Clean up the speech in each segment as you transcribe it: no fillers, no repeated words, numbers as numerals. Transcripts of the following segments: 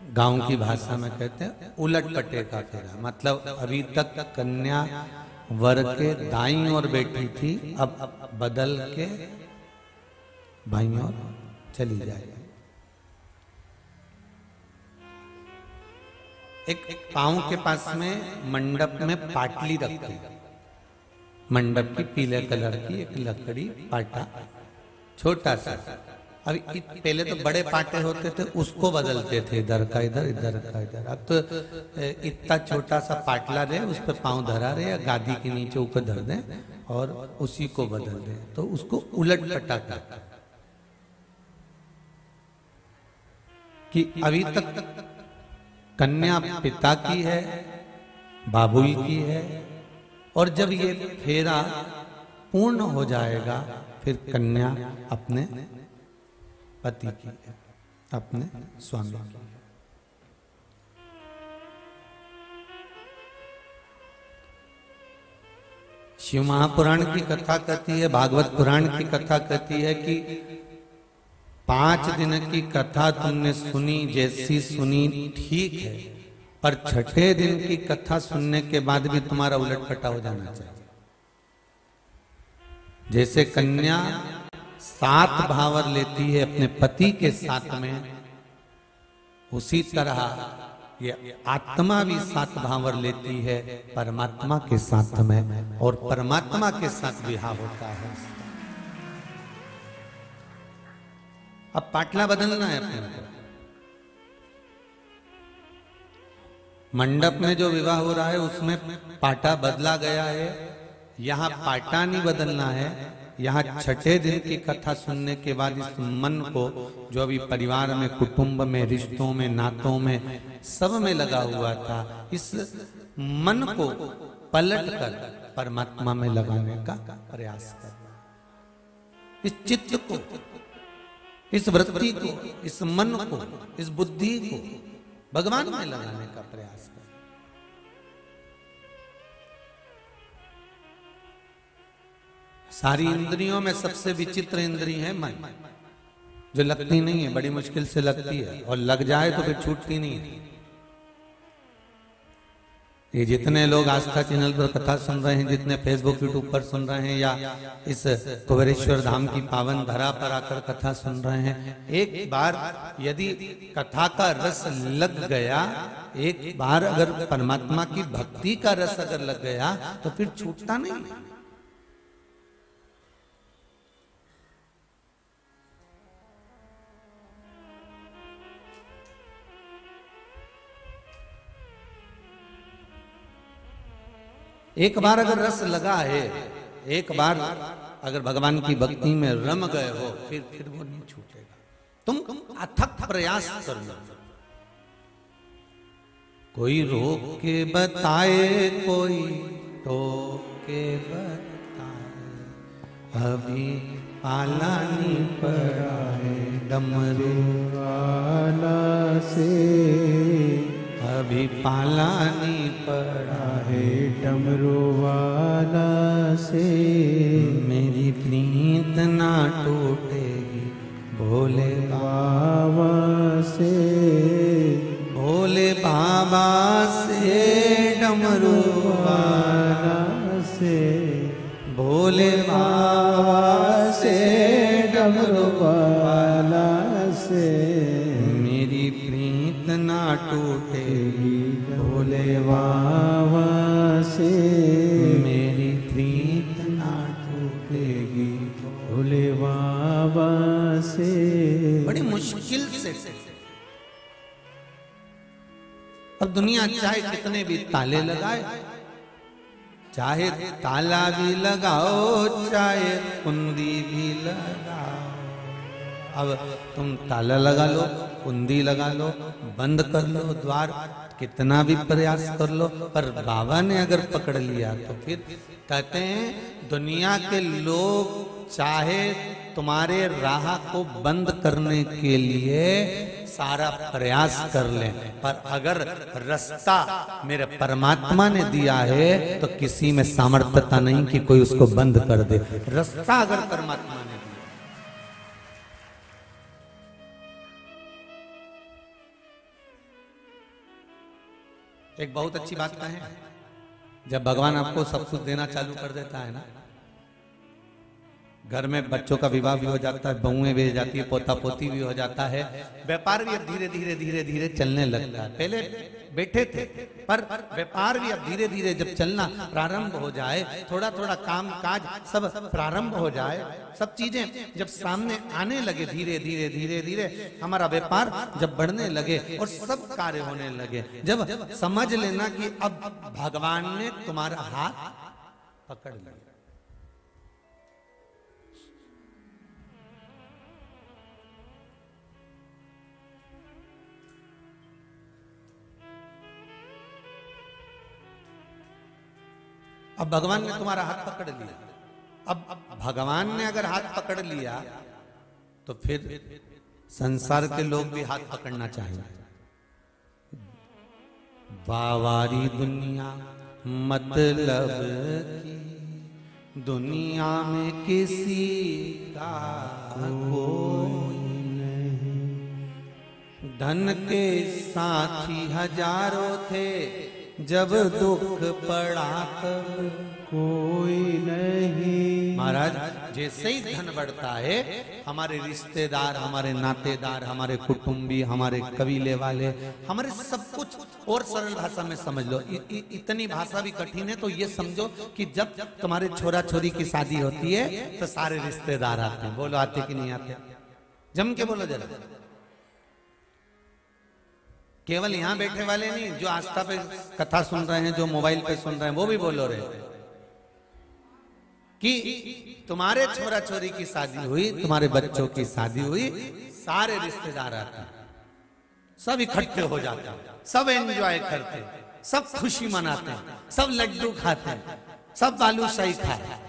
गांव की भाषा में कहते हैं उलट पटे का फेरा। मतलब अभी तक कन्या वर के दाईं ओर बैठी थी, अब बदल के बाईं ओर चली जाएगी। एक पांव के पास में मंडप में पाटली रखते हैं, मंडप की पीले कलर की एक लकड़ी पाटा, छोटा सा। अभी पहले तो बड़े पाटे होते थे, उसको बदलते थे, इधर का इधर, इधर का इधर। अब तो इतना छोटा सा पाटला रहे, उस पर पांव धरा रहे या गादी के नीचे ऊपर धर दें और उसी को बदल दें, तो उसको उलट पटा करते कि अभी तक कन्या पिता की है, बाबुल की है, और जब ये फेरा पूर्ण हो जाएगा फिर कन्या अपने पति की है, अपने स्वामी की है। शिव महापुराण की कथा कहती है, भागवत पुराण की कथा कहती है कि 5 दिन की कथा तुमने सुनी, जैसी सुनी ठीक है, पर छठे दिन की कथा सुनने के बाद भी तुम्हारा उलटपटा हो जाना चाहिए। जैसे कन्या 7 भावर लेती है अपने पति के साथ में, उसी तरह ये आत्मा भी 7 भावर लेती है परमात्मा के साथ में, और परमात्मा के साथ विवाह होता है। अब पाटला बदलना है अपने को। मंडप में जो विवाह हो रहा है उसमें पाटा बदला गया है, यहाँ पाटा नहीं बदलना है। यहाँ छठे दिन की कथा सुनने के बाद इस मन को, जो अभी परिवार में, कुटुंब में, रिश्तों में, नातों में, सब में लगा हुआ था, इस मन को पलट कर परमात्मा में लगाने का प्रयास करना। इस चित्त को, इस वृत्ति को, इस मन को, इस बुद्धि को भगवान में लगाने का प्रयास करें। सारी इंद्रियों में सबसे विचित्र इंद्री है मन, जो लगती नहीं है, बड़ी मुश्किल से लगती है, और लग जाए तो फिर छूटती नहीं है। ये जितने लोग आस्था चैनल पर कथा सुन रहे हैं, जितने फेसबुक यूट्यूब पर सुन रहे हैं, या इस कुबेरेश्वर धाम की पावन धरा पर आकर कथा सुन रहे हैं, एक बार यदि कथा का रस लग गया, एक बार अगर परमात्मा की भक्ति का रस अगर लग गया तो फिर छूटता नहीं। एक बार अगर रस लगा है, एक बार अगर भगवान की भक्ति में रम गए हो, फिर वो नहीं छूटेगा। तुम अथक प्रयास कर लो। कोई रोक के बताए, कोई टोक के बताए, अभी पालानी पड़ा है डमरू वाला से, अभी पालानी पड़ा है डमरू वाला से। मेरी प्रीत ना टूटेगी भोले बाबा से, भोले बाबा से, डमरू वाला से, भोले बाबा से, डमरू वाला से। मेरी प्रीत ना टूटेगी भोले बाबा से, मेरी प्रीत ना टूटेगी भोले बाबा से। बड़ी मुश्किल से। अब दुनिया चाहे कितने भी ताले लगाए, चाहे ताला भी लगाओ, चाहे कुंडी भी लगाओ। अब तुम ताला लगा लो, कुंडी लगा लो, बंद कर लो द्वार, कितना भी प्रयास कर लो, पर बाबा ने अगर पकड़ लिया तो फिर कहते हैं दुनिया के लोग चाहे तुम्हारे राह को बंद करने के लिए सारा प्रयास कर लें, पर अगर रास्ता मेरे परमात्मा ने दिया है तो किसी में सामर्थ्यता नहीं कि कोई उसको बंद कर दे। रास्ता अगर परमात्मा ने दिया, एक बहुत अच्छी बात कहें, जब भगवान आपको सब कुछ देना चालू कर देता है ना, घर में बच्चों का विवाह भी हो जाता है, बहुएं भी हो जाती है, पोता पोती भी हो जाता है, व्यापार भी अब धीरे धीरे धीरे धीरे चलने लगता है। पहले बैठे थे, पर व्यापार भी अब धीरे धीरे जब चलना प्रारंभ हो जाए, थोड़ा थोड़ा काम काज सब प्रारंभ हो जाए, सब चीजें जब सामने आने लगे, धीरे धीरे धीरे धीरे हमारा व्यापार जब बढ़ने लगे और सब कार्य होने लगे, जब समझ लेना कि अब भगवान ने तुम्हारा हाथ पकड़ लिया। अब भगवान ने तुम्हारा हाथ पकड़ लिया। अब भगवान ने अगर हाथ पकड़ लिया तो फिर संसार के लोग भी हाथ पकड़ना चाहिए। वावारी दुनिया मतलब की, दुनिया में किसी का कोई नहीं, धन के साथी हजारों थे, जब दुख पड़ा तब कोई नहीं। महाराज, जैसे ही धन बढ़ता है, हमारे रिश्तेदार, हमारे नातेदार, हमारे कुटुंबी, हमारे कबीले वाले, हमारे सब कुछ, और सरल भाषा में समझ लो, इतनी भाषा भी कठिन है तो ये समझो कि जब तुम्हारे छोरा छोरी की शादी होती है तो सारे रिश्तेदार आते हैं। बोलो आते कि नहीं आते? जम के बोलो जरा। केवल यहां बैठे वाले नहीं, जो आस्था पे कथा सुन रहे हैं, जो मोबाइल पे सुन रहे हैं, वो भी बोलो रहे कि तुम्हारे छोरा छोरी की शादी हुई, तुम्हारे बच्चों की शादी हुई, सारे रिश्तेदार आते हैं, सब इकट्ठे हो जाते हैं, सब एंजॉय करते हैं, सब खुशी मनाते हैं, सब लड्डू खाते हैं, सब बालूशाही खाते,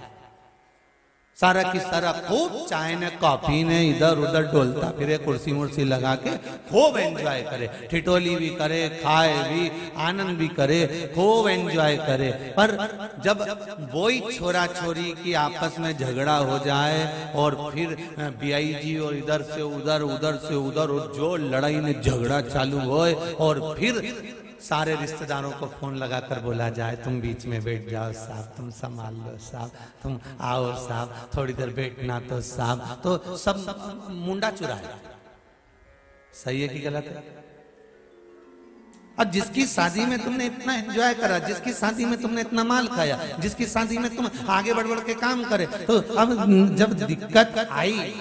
सारा की सारा खूब चाय ने कॉफी ने इधर उधर डोलता फिरे, कुर्सी मुर्सी लगा के खूब एंजॉय करे, ठिठोली भी करे, खाए भी, आनंद भी करे, खूब एंजॉय करे। पर जब वही छोरा छोरी की आपस में झगड़ा हो जाए और फिर बीआईजी और इधर से उधर, उधर से उधर, और जो लड़ाई में झगड़ा चालू होए और फिर सारे रिश्तेदारों को फोन लगाकर बोला जाए, तुम बीच में बैठ जाओ साहब, तुम संभाल लो साहब, तुम आओ साहब, थोड़ी देर बैठना तो साहब, तो सब मुंडा चुराए। सही है कि गलत है? अब जिसकी शादी में तुमने इतना एंजॉय करा, जिसकी शादी में तुमने इतना माल खाया, जिसकी शादी में तुम आगे बढ़ बढ़ के काम करे, तो अब जब दिक्कत आई,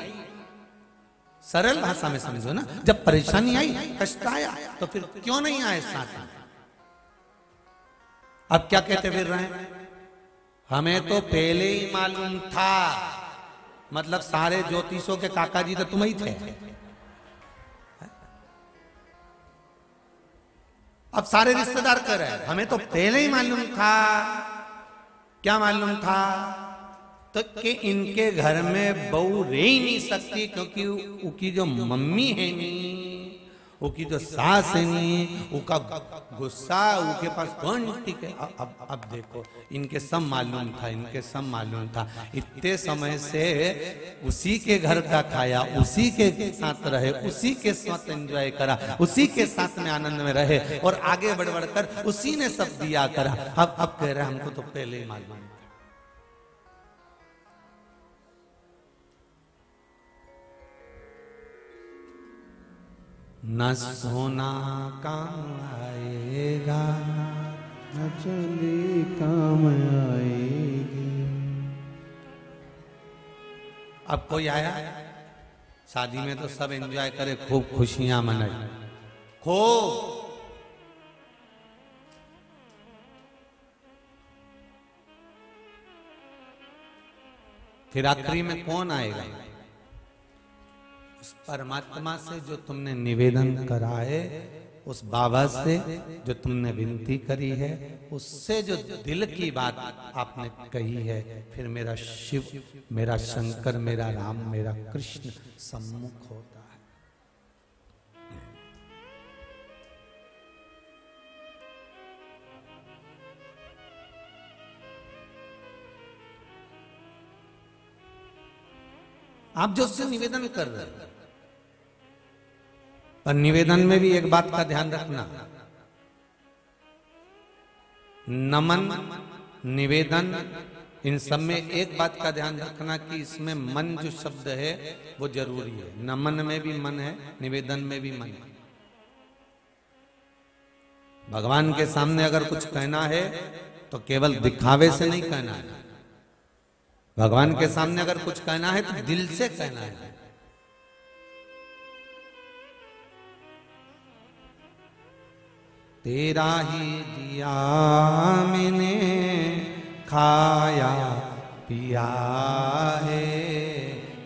सरल भाषा में समझो ना, जब परेशानी आई, कष्ट आया, तो फिर क्यों नहीं आए साथ में? अब क्या कहते फिर रहे हैं, हमें तो पहले ही मालूम था, मतलब सारे ज्योतिषों के काका जी तो तुम ही थे। अब सारे रिश्तेदार कह रहे हैं, हमें तो पहले ही मालूम था। क्या मालूम था? तो कि इनके घर में बहू रह ही नहीं सकती, क्योंकि उनकी जो मम्मी है नहीं, उनकी जो सास है नहीं, उनका गुस्सा उनके पास कौन टिके। अब देखो, इनके सब मालूम था, इनके सब मालूम था, इतने समय से उसी के घर का खाया, उसी के साथ रहे, उसी के साथ एंजॉय करा, उसी के साथ में आनंद में रहे, और आगे बढ़ बढ़कर उसी ने सब दिया करा। अब कह रहे हमको तो पहले ही मालूम। न सोना काम आएगा, न चली काम आएगी। अब कोई आया शादी में तो सब एंजॉय करे, खूब खुशियां मनाए, खूब। फिर आखिरी में कौन आएगा? उस परमात्मा से जो तुमने निवेदन करा है, उस बाबा से जो तुमने विनती करी है, उससे जो दिल की बात आपने कही है, फिर मेरा शिव, मेरा शंकर, मेरा राम, मेरा कृष्ण सम्मुख होता है। आप जो उससे निवेदन कर रहे हैं, पर निवेदन में भी एक बात का ध्यान रखना, नमन, निवेदन, इन सब में एक बात का ध्यान रखना कि इसमें मन जो शब्द है वो जरूरी है। नमन में भी मन है, निवेदन में भी मन है। भगवान के सामने अगर कुछ कहना है तो केवल दिखावे से नहीं कहना है। भगवान के सामने अगर कुछ कहना है तो दिल से कहना है। तेरा ही दिया मैंने खाया पिया है,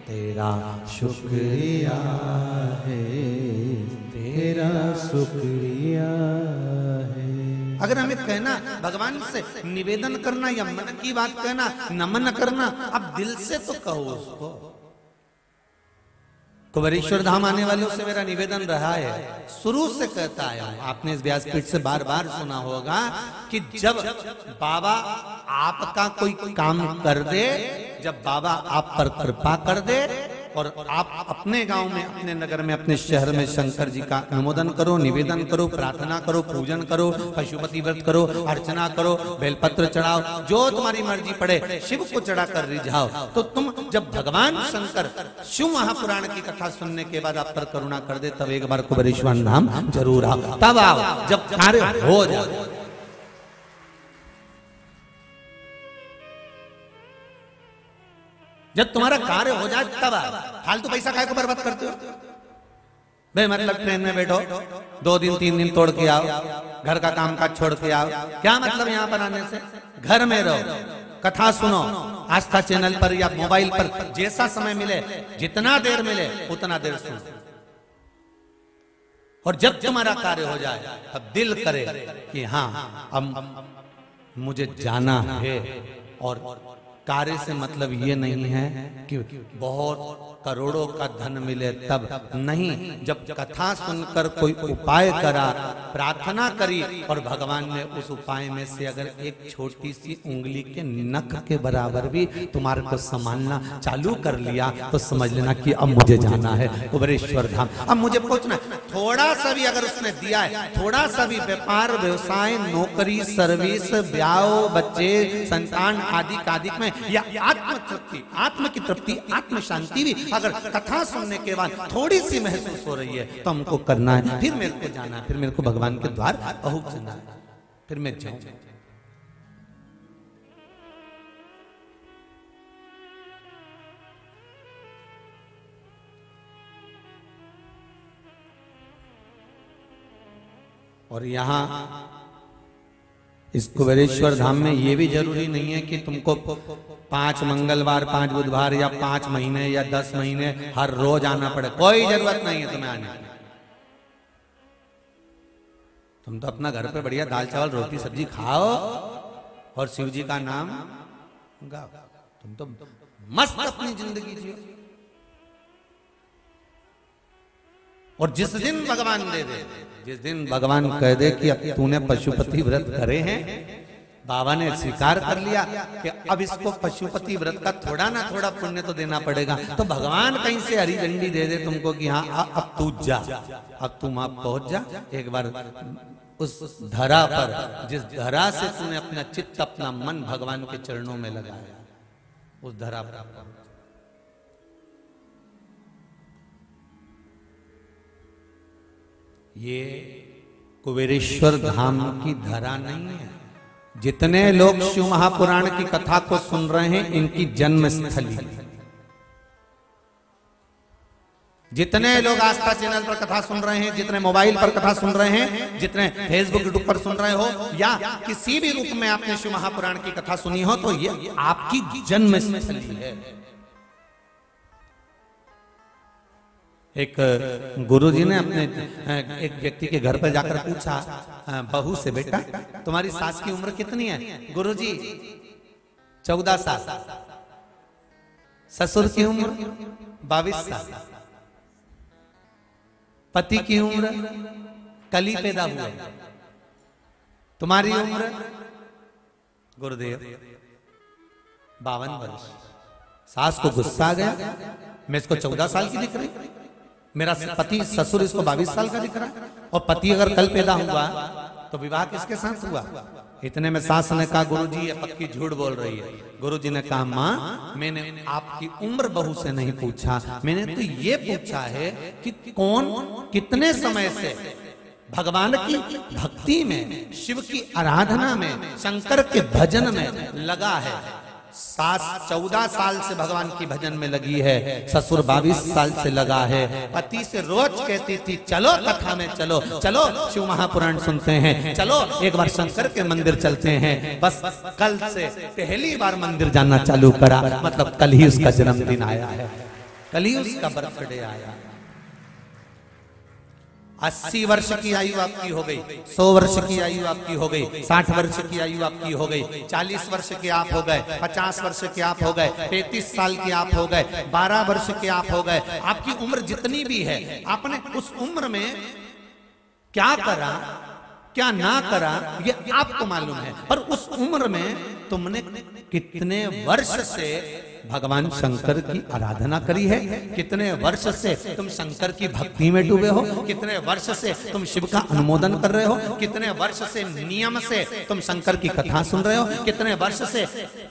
तेरा शुक्रिया है, तेरा शुक्रिया है। अगर हमें कहना भगवान से निवेदन करना या मन की बात कहना, नमन करना, अब दिल से तो कहो उसको। कुबेरेश्वर धाम आने वालों से मेरा निवेदन रहा है, शुरू से कहता आया हूं, आपने इस व्यासपीठ से बार बार सुना होगा कि जब बाबा आपका कोई काम कर दे, जब बाबा आप पर कृपा कर दे और आप अपने गांव में, अपने नगर में, अपने शहर में शंकर जी का अनुमोदन करो, निवेदन करो, प्रार्थना करो, पूजन करो, पशुपति व्रत करो, अर्चना करो, बेलपत्र चढ़ाओ, जो तुम्हारी मर्जी पड़े, शिव को चढ़ा कर रिझाओ, तो तुम जब भगवान शंकर शिव महापुराण की कथा सुनने के बाद आप पर करुणा कर दे, तब एक बार कुबेरेश्वर धाम जरूर आओ। तब आओ जब कार्य हो जाए। जब तुम्हारा कार्य हो जाए तब फालतू पैसा काय को बर्बाद करते हो? भाई मतलब ट्रेन में बैठो, 2 दिन 3 दिन तोड़ के आओ, घर का काम काज छोड़ के आओ, क्या मतलब यहाँ पर आने से? घर में रहो, कथा सुनो, आस्था चैनल पर या मोबाइल पर, जैसा समय मिले, जितना देर मिले उतना देर सुनो। और जब तुम्हारा कार्य हो जाए अब दिल करे कि हाँ अब मुझे जाना है। और कार्य से मतलब ये नहीं है कि बहुत करोड़ों का धन मिले, तब नहीं। जब कथा सुनकर कोई उपाय करा, प्रार्थना करी और भगवान ने उस उपाय में से अगर एक छोटी सी उंगली के नख के बराबर भी तुम्हारे को संभालना चालू कर लिया, तो समझ लेना कि अब मुझे जाना है कुबेरेश्वर धाम, अब मुझे पहुंचना। थोड़ा सा भी अगर उसने दिया है, थोड़ा सा भी व्यापार, व्यवसाय, नौकरी, सर्विस, ब्याह, बच्चे, संतान आदि कादिक में, या आत्म तृप्ति, आत्म की तृप्ति, आत्म शांति भी अगर कथा सुनने के बाद थोड़ी सी महसूस हो रही है, तो हमको करना है। फिर मेरे को जाना है, फिर मेरे को भगवान के द्वार पहुंचना है, फिर मैं जाऊं। और यहां इस कुबेरेश्वर धाम में ये भी जरूरी नहीं है कि तुमको 5 मंगलवार, 5 बुधवार या 5 महीने या 10 महीने हर रोज आना पड़े। कोई जरूरत नहीं है तुम्हें आने की। तुम तो अपना घर पे बढ़िया दाल चावल रोटी सब्जी खाओ और शिव जी का नाम गाओ। तुम तो मस्त अपनी जिंदगी जियो। और जिस दिन भगवान दे दे, जिस दिन भगवान कह दे कि अब तूने पशुपति व्रत करे हैं, बाबा ने स्वीकार कर लिया कि अब इसको पशुपति व्रत का थोड़ा ना थोड़ा पुण्य तो देना पड़ेगा, तो भगवान कहीं से हरी झंडी दे दे तुमको कि हाँ अब तू जा, अब तुम आप पहुंच जा। एक बार उस धरा पर, जिस धरा से तूने अपना चित्त, अपना मन भगवान के चरणों में लगाया, उस धरा पर ये कुबेरेश्वर धाम की धरा नहीं है। जितने लोग शिव महापुराण की कथा को सुन रहे हैं, इनकी जन्म स्थली। जितने लोग आस्था चैनल पर कथा सुन रहे हैं, जितने मोबाइल पर कथा सुन रहे हैं, जितने फेसबुक यूट्यूब पर सुन रहे हो, या किसी भी रूप में आपने शिव महापुराण की कथा सुनी हो, तो ये आपकी जन्म स्थली है। एक गुरुजी ने अपने एक व्यक्ति के घर पर जाकर पूछा बहू से, बेटा तुम्हारी सास की उम्र कितनी है? गुरुजी 14 साल। ससुर की उम्र 22 साल। पति की उम्र कल ही पैदा हुआ। तुम्हारी उम्र? गुरुदेव 52 वर्ष। सास को गुस्सा आ गया, मैं इसको 14 साल की दिख रही, मेरा पति ससुर इसको 22 साल का दिख रहा है, और पति अगर कल पैदा हुआ तो विवाह किसके साथ हुआ? इतने में सास ने कहा गुरुजी ये पक्की झूठ बोल रही है। गुरुजी ने कहा माँ मैंने आपकी उम्र बहू से नहीं पूछा, मैंने तो ये पूछा है कि कौन कितने समय से भगवान की भक्ति में, शिव की आराधना में, शंकर के भजन में लगा है। सास 14 साल से भगवान की भजन में लगी है, ससुर 22 साल से लगा है। पति से रोज कहती थी चलो कथा में चलो, चलो शिव महापुराण सुनते हैं, चलो एक बार शंकर के मंदिर चलते हैं। बस कल से पहली बार मंदिर जाना चालू करा, मतलब कल ही उसका जन्मदिन आया है, कल ही उसका बर्थडे आया। 80 वर्ष की आयु आपकी हो गई, 100 वर्ष की आयु आपकी हो गई, 60 वर्ष की आयु आपकी हो गई, 40 वर्ष के आप हो गए, 50 वर्ष के आप हो गए, 35 साल के आप हो गए, 12 वर्ष के आप हो गए। आपकी उम्र जितनी भी है, आपने उस उम्र में क्या करा क्या ना करा ये आपको मालूम है, पर उस उम्र में तुमने कितने वर्ष से भगवान शंकर की आराधना करी है, कितने वर्ष से तुम शंकर की भक्ति में डूबे हो, कितने वर्ष से तुम शिव का अनुमोदन कर रहे हो, कितने वर्ष से नियम से तुम शंकर की कथा सुन रहे हो, कितने वर्ष से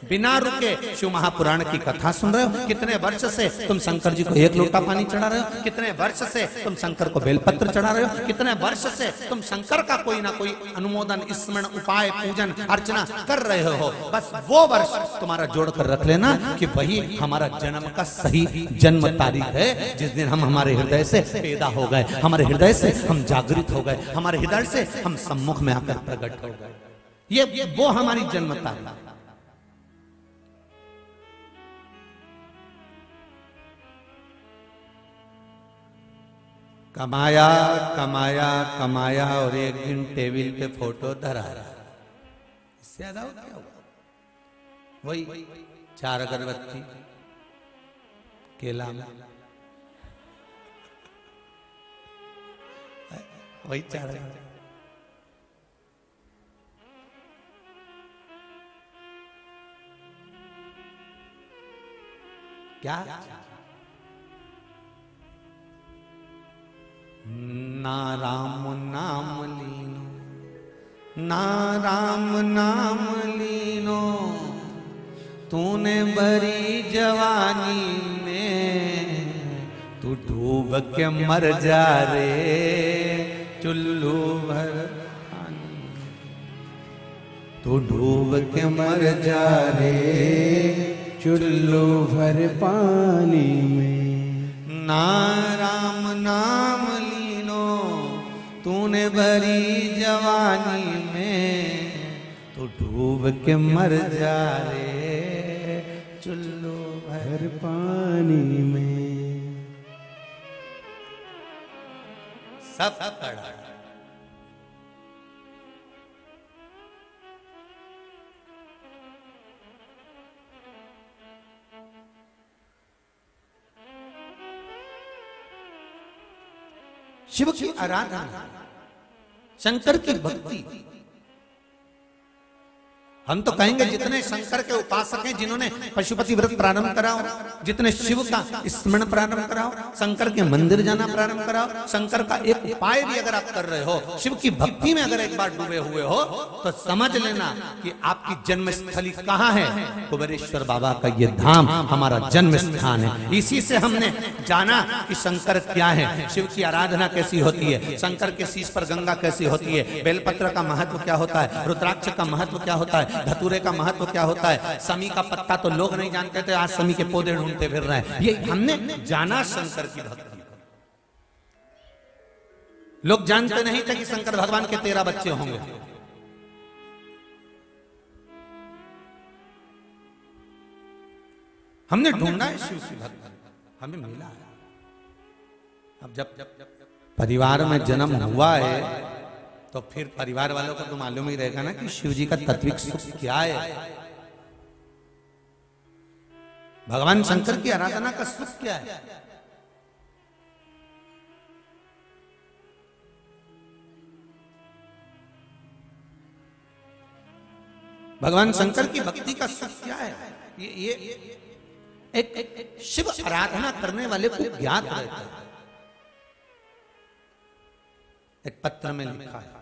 बिना रुके शिव महापुराण की कथा सुन रहे हो, कितने वर्ष से तुम शंकर जी को 1 लोटा पानी चढ़ा रहे हो, कितने वर्ष से तुम शंकर को बेलपत्र चढ़ा रहे हो, कितने वर्ष से तुम शंकर का कोई ना कोई अनुमोदन, स्मरण, उपाय, पूजन, अर्चना कर रहे हो। बस वो वर्ष तुम्हारा जोड़ कर रख लेना कि वही हमारा जन्म का सही जन्म तारीख है, जिस दिन हम हमारे हृदय से पैदा हो गए, हमारे हृदय से हम जागृत हो गए, हमारे हृदय से हम सम्मुख में आकर प्रकट हो गए। ये वो हमारी जन्म तारीख। कमाया कमाया कमाया और एक दिन टेबल पे फोटो धरा रहा, इससे ज्यादा क्या हुआ? वही 4 अगरबत्ती, केला, वही 4 क्या ना राम नाम लीनो, ना राम नाम लीनो, तूने बड़ी जवानी में, तू डूब के मर जा रे चुल्लू भर पानी, तू डूब के मर जा रे चुल्लू भर पानी में। ना राम नाम लीनो, तूने बड़ी जवानी में, तू डूब के मर जा रे चुल्लू भर पानी में। सब पढ़ा। शिव की आराधना, शंकर की भक्ति, हम तो कहेंगे जितने शंकर के उपासक हैं, जिन्होंने पशुपति व्रत प्रारंभ कराओ, जितने शिव का स्मरण प्रारंभ कराओ, शंकर के मंदिर जाना प्रारंभ कराओ, शंकर का एक उपाय भी अगर आप कर रहे हो, शिव की भक्ति में अगर एक बार डूबे हुए हो, तो समझ लेना कि आपकी जन्मस्थली कहाँ है। कुबेरेश्वर बाबा का ये धाम हमारा जन्म स्थान है। इसी से हमने जाना कि शंकर क्या है, शिव की आराधना कैसी होती है, शंकर के शीश पर गंगा कैसी होती है, बेलपत्र का महत्व क्या होता है, रुद्राक्ष का महत्व क्या होता है, धतूरे का महत्व क्या होता है। समी का पत्ता तो लोग नहीं जानते थे, आज समी के पौधे ढूंढते फिर रहे हैं। ये हमने जाना शंकर की भक्ति। लोग जानते नहीं थे कि शंकर भगवान के 13 बच्चे होंगे। हमने ढूंढा है शिव की भक्ति, हमें मिला है। अब जब परिवार में जन्म हुआ है तो फिर परिवार वालों को तो मालूम ही रहेगा ना कि शिव जी का तत्विक सुख क्या है, भगवान शंकर की आराधना का सुख क्या है। भगवान शंकर की भक्ति का सुख क्या है, ये एक शिव आराधना करने वाले को ज्ञात रहता है। एक पत्र में लिखा है,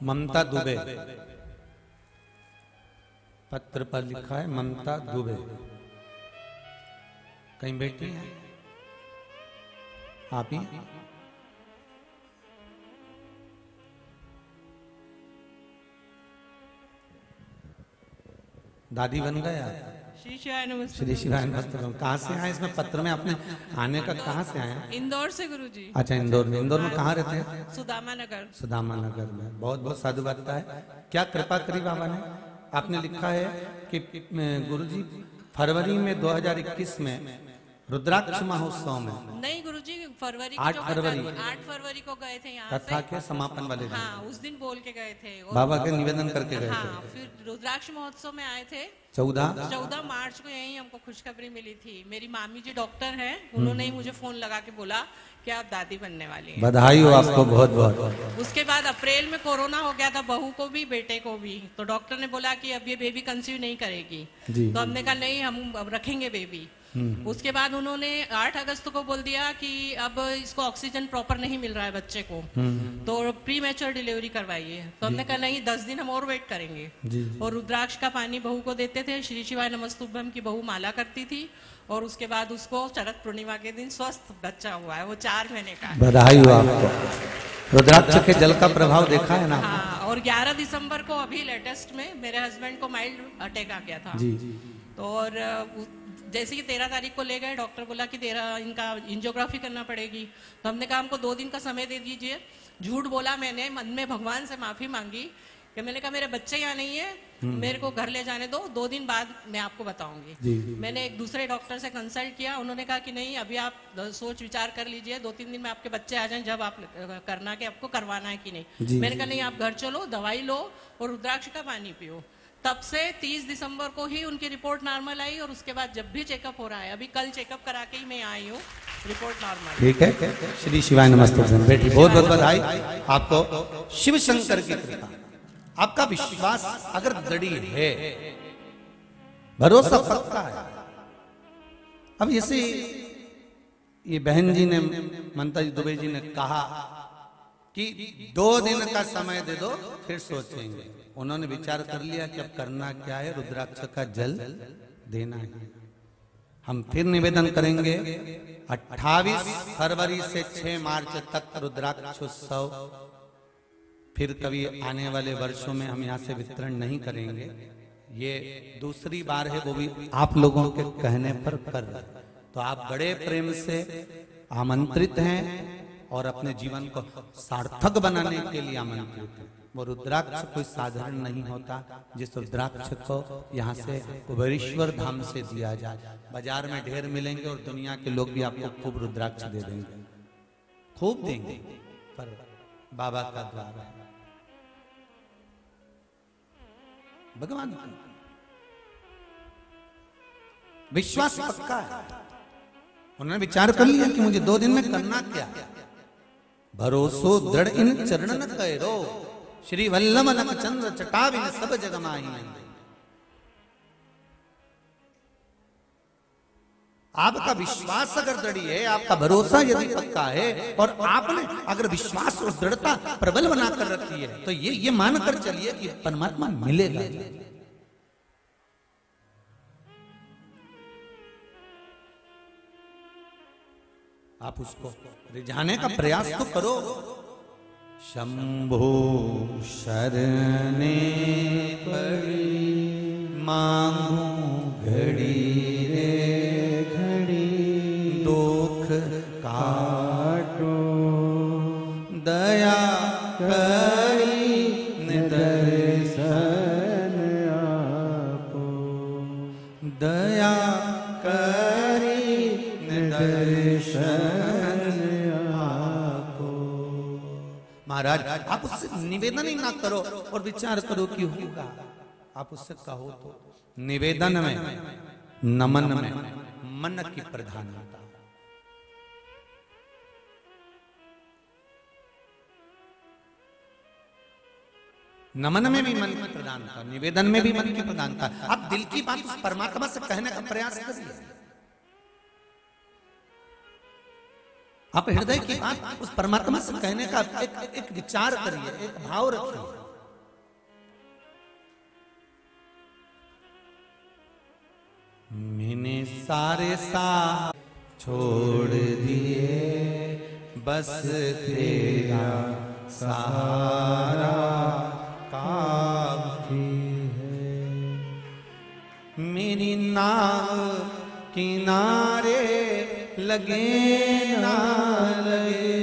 ममता दुबे, पत्र पर लिखा है ममता दुबे। कहीं बैठी हैं आप ही? दादी बन गए आप? श्री शिवाय नमस्ते। श्री शिवाय नमस्ते। कहाँ से आए इसमें पत्र में आपने आने का, कहाँ से आए? इंदौर से गुरुजी। अच्छा, इंदौर में। इंदौर में कहाँ रहते हैं? सुदामा नगर। सुदामा नगर में। बहुत बहुत साधु बात है। क्या कृपा करी बाबा ने? आपने लिखा है कि गुरुजी फरवरी में 2021 में रुद्राक्ष महोत्सव में, नहीं गुरुजी, फरवरी 8 फरवरी 8 फरवरी को गए थे यहाँ कथा से। के समापन वाले दिन हाँ, उस दिन बोल के गए थे और बाबा के निवेदन करके गए हाँ, थे। फिर रुद्राक्ष महोत्सव में आए थे 14 मार्च को। यही हमको खुशखबरी मिली थी। मेरी मामी जी डॉक्टर हैं, उन्होंने ही मुझे फोन लगा के बोला कि आप दादी बनने वाली हैं। बधाई हो आपको बहुत बहुत। उसके बाद अप्रैल में कोरोना हो गया था, बहू को भी बेटे को भी। तो डॉक्टर ने बोला कि अब ये बेबी कंसीव नहीं करेगी। जी। तो हमने कहा नहीं, हम अब रखेंगे बेबी। उसके बाद उन्होंने 8 अगस्त को बोल दिया कि अब इसको ऑक्सीजन प्रॉपर नहीं मिल रहा है बच्चे को, तो प्री मैच्योर डिलीवरी करवाइए। तो हमने कहा नहीं, 10 दिन हम और वेट करेंगे। जी। और रुद्राक्ष का पानी बहू को देते थे। श्री शिवाय नमस्तुभ्यम की बहू माला करती थी और उसके बाद उसको चरक पूर्णिमा के दिन स्वस्थ बच्चा हुआ है। वो 4 महीने का है। बधाई हो आपको। रुद्राक्ष के जल का प्रभाव देखा है ना? हाँ, और 11 दिसंबर को अभी लेटेस्ट में मेरे हस्बैंड को माइल्ड अटैक आ गया था। जी। तो और जैसे ही 13 तारीख को ले गए, डॉक्टर बोला कि 13 इनका एंजियोग्राफी करना पड़ेगी। तो हमने कहा हमको 2 दिन का समय दे दीजिए। झूठ बोला मैंने, मन में भगवान से माफी मांगी कि मैंने कहा मेरे बच्चे यहाँ नहीं है, मेरे को घर ले जाने दो, 2 दिन बाद मैं आपको बताऊंगी। मैंने एक दूसरे डॉक्टर से कंसल्ट किया, उन्होंने कहा कि नहीं, अभी आप सोच विचार कर लीजिए, 2-3 दिन में आपके बच्चे आ जाएं, जब आप करना कि आपको करवाना है कि नहीं। मैंने कहा नहीं, आप घर चलो, दवाई लो और रुद्राक्ष का पानी पियो। तब से 30 दिसंबर को ही उनकी रिपोर्ट नॉर्मल आई और उसके बाद जब भी चेकअप हो रहा है, अभी कल चेकअप करा के ही मैं आई हूँ, रिपोर्ट नॉर्मल। ठीक है। श्री शिवाय नमस्ते बेटी, बहुत बहुत बधाई आपको। शिव शंकर की कृपा, आपका विश्वास अगर दृढ़ है, भरोसा पक्का है। अब जैसे ये बहन जी ने, ममता जी दुबे जी ने कहा कि 2 दिन का समय दे दो, फिर सोचेंगे। उन्होंने विचार कर लिया कि अब करना क्या है, रुद्राक्ष का जल देना है। हम फिर निवेदन करेंगे 28 फरवरी से 6 मार्च तक रुद्राक्ष उत्सव। फिर कभी आने वाले वर्षों में हम यहाँ से वितरण नहीं करेंगे। ये दूसरी बार है, वो भी आप लोगों के कहने पर कर रहे। तो आप बड़े प्रेम से आमंत्रित हैं और अपने जीवन को सार्थक बनाने के लिए आमंत्रित हैं। वो रुद्राक्ष कोई साधारण नहीं होता। जिस रुद्राक्ष को यहाँ से कुबेरेश्वर धाम से दिया जाए, बाजार में ढेर मिलेंगे और दुनिया के लोग भी आपको खूब रुद्राक्ष दे देंगे, खूब देंगे, पर बाबा का द्वार है, भगवान का विश्वास पक्का है। उन्होंने विचार कर लिया कि मुझे 2 दिन में करना क्या। भरोसो दृढ़ इन चरणन कैरो, श्री वल्लभ नक चंद्र चटाविन सब जग माही। आपका विश्वास अगर दृढ़ है, आपका भरोसा यदि पक्का है और आपने अगर विश्वास और दृढ़ता प्रबल बनाकर रखी है, तो ये मानकर चलिए कि परमात्मा मिलेगा। आप उसको रिझाने का प्रयास तो करो। शंभो शरणे पड़ी, मांगू घड़ी रे घड़ी, दुख काटो दया करी निदर्शन आपो, दया करी निदर्शन। महाराज, आप उससे निवेदन ही ना करो और विचार करो कि होगा। आप उससे कहो तो निवेदन में, नमन में मन की प्रधानता। नमन में भी मन की प्रधानता, निवेदन में भी मन की प्रधानता। आप दिल की बात उस परमात्मा से कहने का प्रयास करिए। आप हृदय की बात उस परमात्मा से कहने का एक विचार करिए, एक भाव रखिए। मैंने सारे साथ छोड़ दिए, बस तेरा सहारा काफी है। मेरी नाव किनारे लगे ना लगे,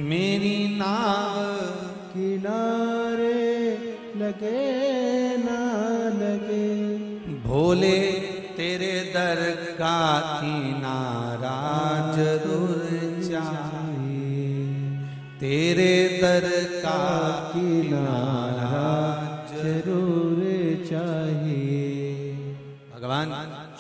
मेरी नाव किनारे लगे ना लगे, भोले तेरे दर का किनारा जरूर चाहिए, तेरे दर का किनारा जरूर चाहिए। भगवान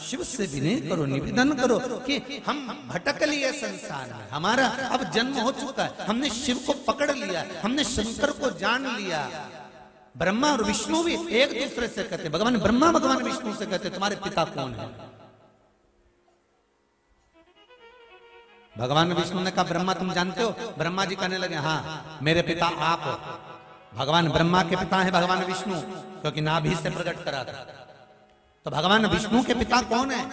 शिव से विनय करो, निवेदन करो कि हम भटक लिए संसार में, हमारा अब जन्म हो चुका है, हमने शिव को पकड़ लिया, हमने शंकर को जान लिया। ब्रह्मा और विष्णु भी एक दूसरे से कहते, भगवान ब्रह्मा भगवान विष्णु से कहते तुम्हारे पिता कौन है? भगवान विष्णु ने कहा ब्रह्मा तुम जानते हो? ब्रह्मा जी कहने लगे हाँ मेरे पिता आप हो। भगवान ब्रह्मा के पिता है भगवान विष्णु, क्योंकि नाभि से प्रकट करा था। तो भगवान विष्णु के पिता कौन है?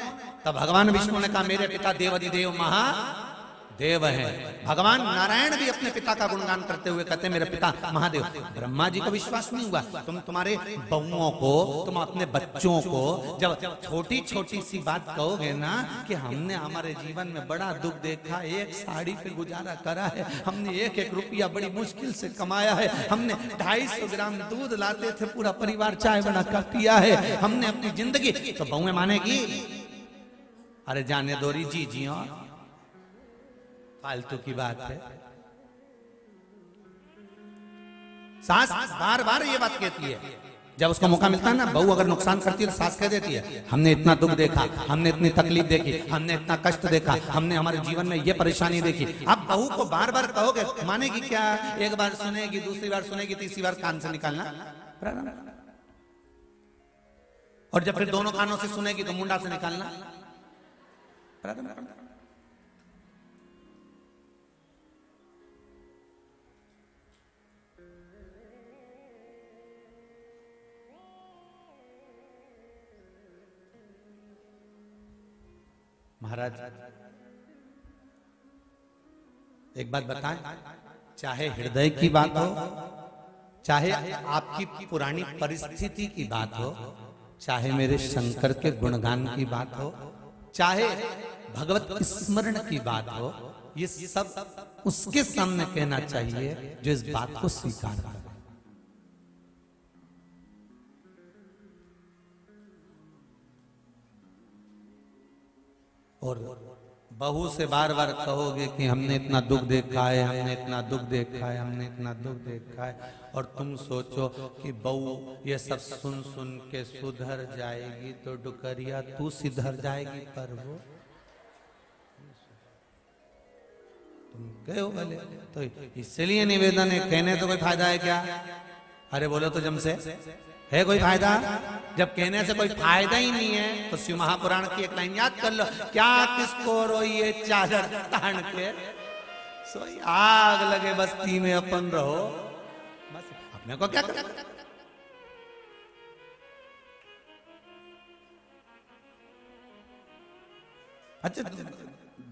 तब भगवान विष्णु ने कहा मेरे पिता देवाधिदेव महादेव हैं। भगवान नारायण भी अपने पिता का गुणगान करते हुए कहते हैं मेरे पिता महादेव। ब्रह्मा जी को विश्वास नहीं हुआ। तुम तुम्हारे बहुओं को, तुम अपने बच्चों को जब छोटी छोटी सी बात कहोगे ना कि हमने हमारे जीवन में बड़ा दुख देखा, एक साड़ी पे गुजारा करा है, हमने एक एक रुपया बड़ी मुश्किल से कमाया है, हमने 250 ग्राम दूध लाते थे, पूरा परिवार चाय बनाकर पिया है, हमने अपनी जिंदगी, तो बहुएं मानेगी? अरे जाने दोरी जी जी और फालतू की बात है। सास बार बार ये बात कहती है, जब उसको मौका मिलता है ना, बहू अगर नुकसान करती है तो सास कह देती है हमने इतना दुख देखा, हमने इतनी तकलीफ देखी, हमने इतना कष्ट देखा, हमने हमारे जीवन में ये परेशानी देखी। अब बहू को बार बार कहोगे मानेगी क्या? एक बार सुनेगी, दूसरी बार सुनेगी, तीसरी बार कान से निकालना प्रारंभ, और जब फिर दोनों कानों से सुनेगी तो मुंडा से निकालना प्रारंभ। महाराज एक बात बताएं, चाहे हृदय की बात हो, चाहे आपकी पुरानी परिस्थिति की बात हो, चाहे मेरे शंकर के गुणगान की बात हो, चाहे भगवत स्मरण की बात हो, ये सब उसके सामने कहना चाहिए जो इस बात को स्वीकार करे। और बहू से बार बार कहोगे कि हमने इतना दुख देखा है, हमने इतना दुख देखा है, हमने इतना दुख देखा है, और तुम सोचो कि बहू ये सब सुन सुन के सुधर जाएगी, तो डुकरिया तू सिधर जाएगी। पर वो तुम कहो भले, तो इसलिए निवेदन है, कहने तो कोई फायदा है क्या? अरे बोलो तो जम से है कोई फायदा? जब कहने से कोई फायदा ही नहीं है तो शिव महापुराण की एक लाइन याद कर लो, क्या किसको रोइए चादर तान के, सोई आग लगे बस्ती में अपन रहो, बस अपने को क्या करना। अच्छा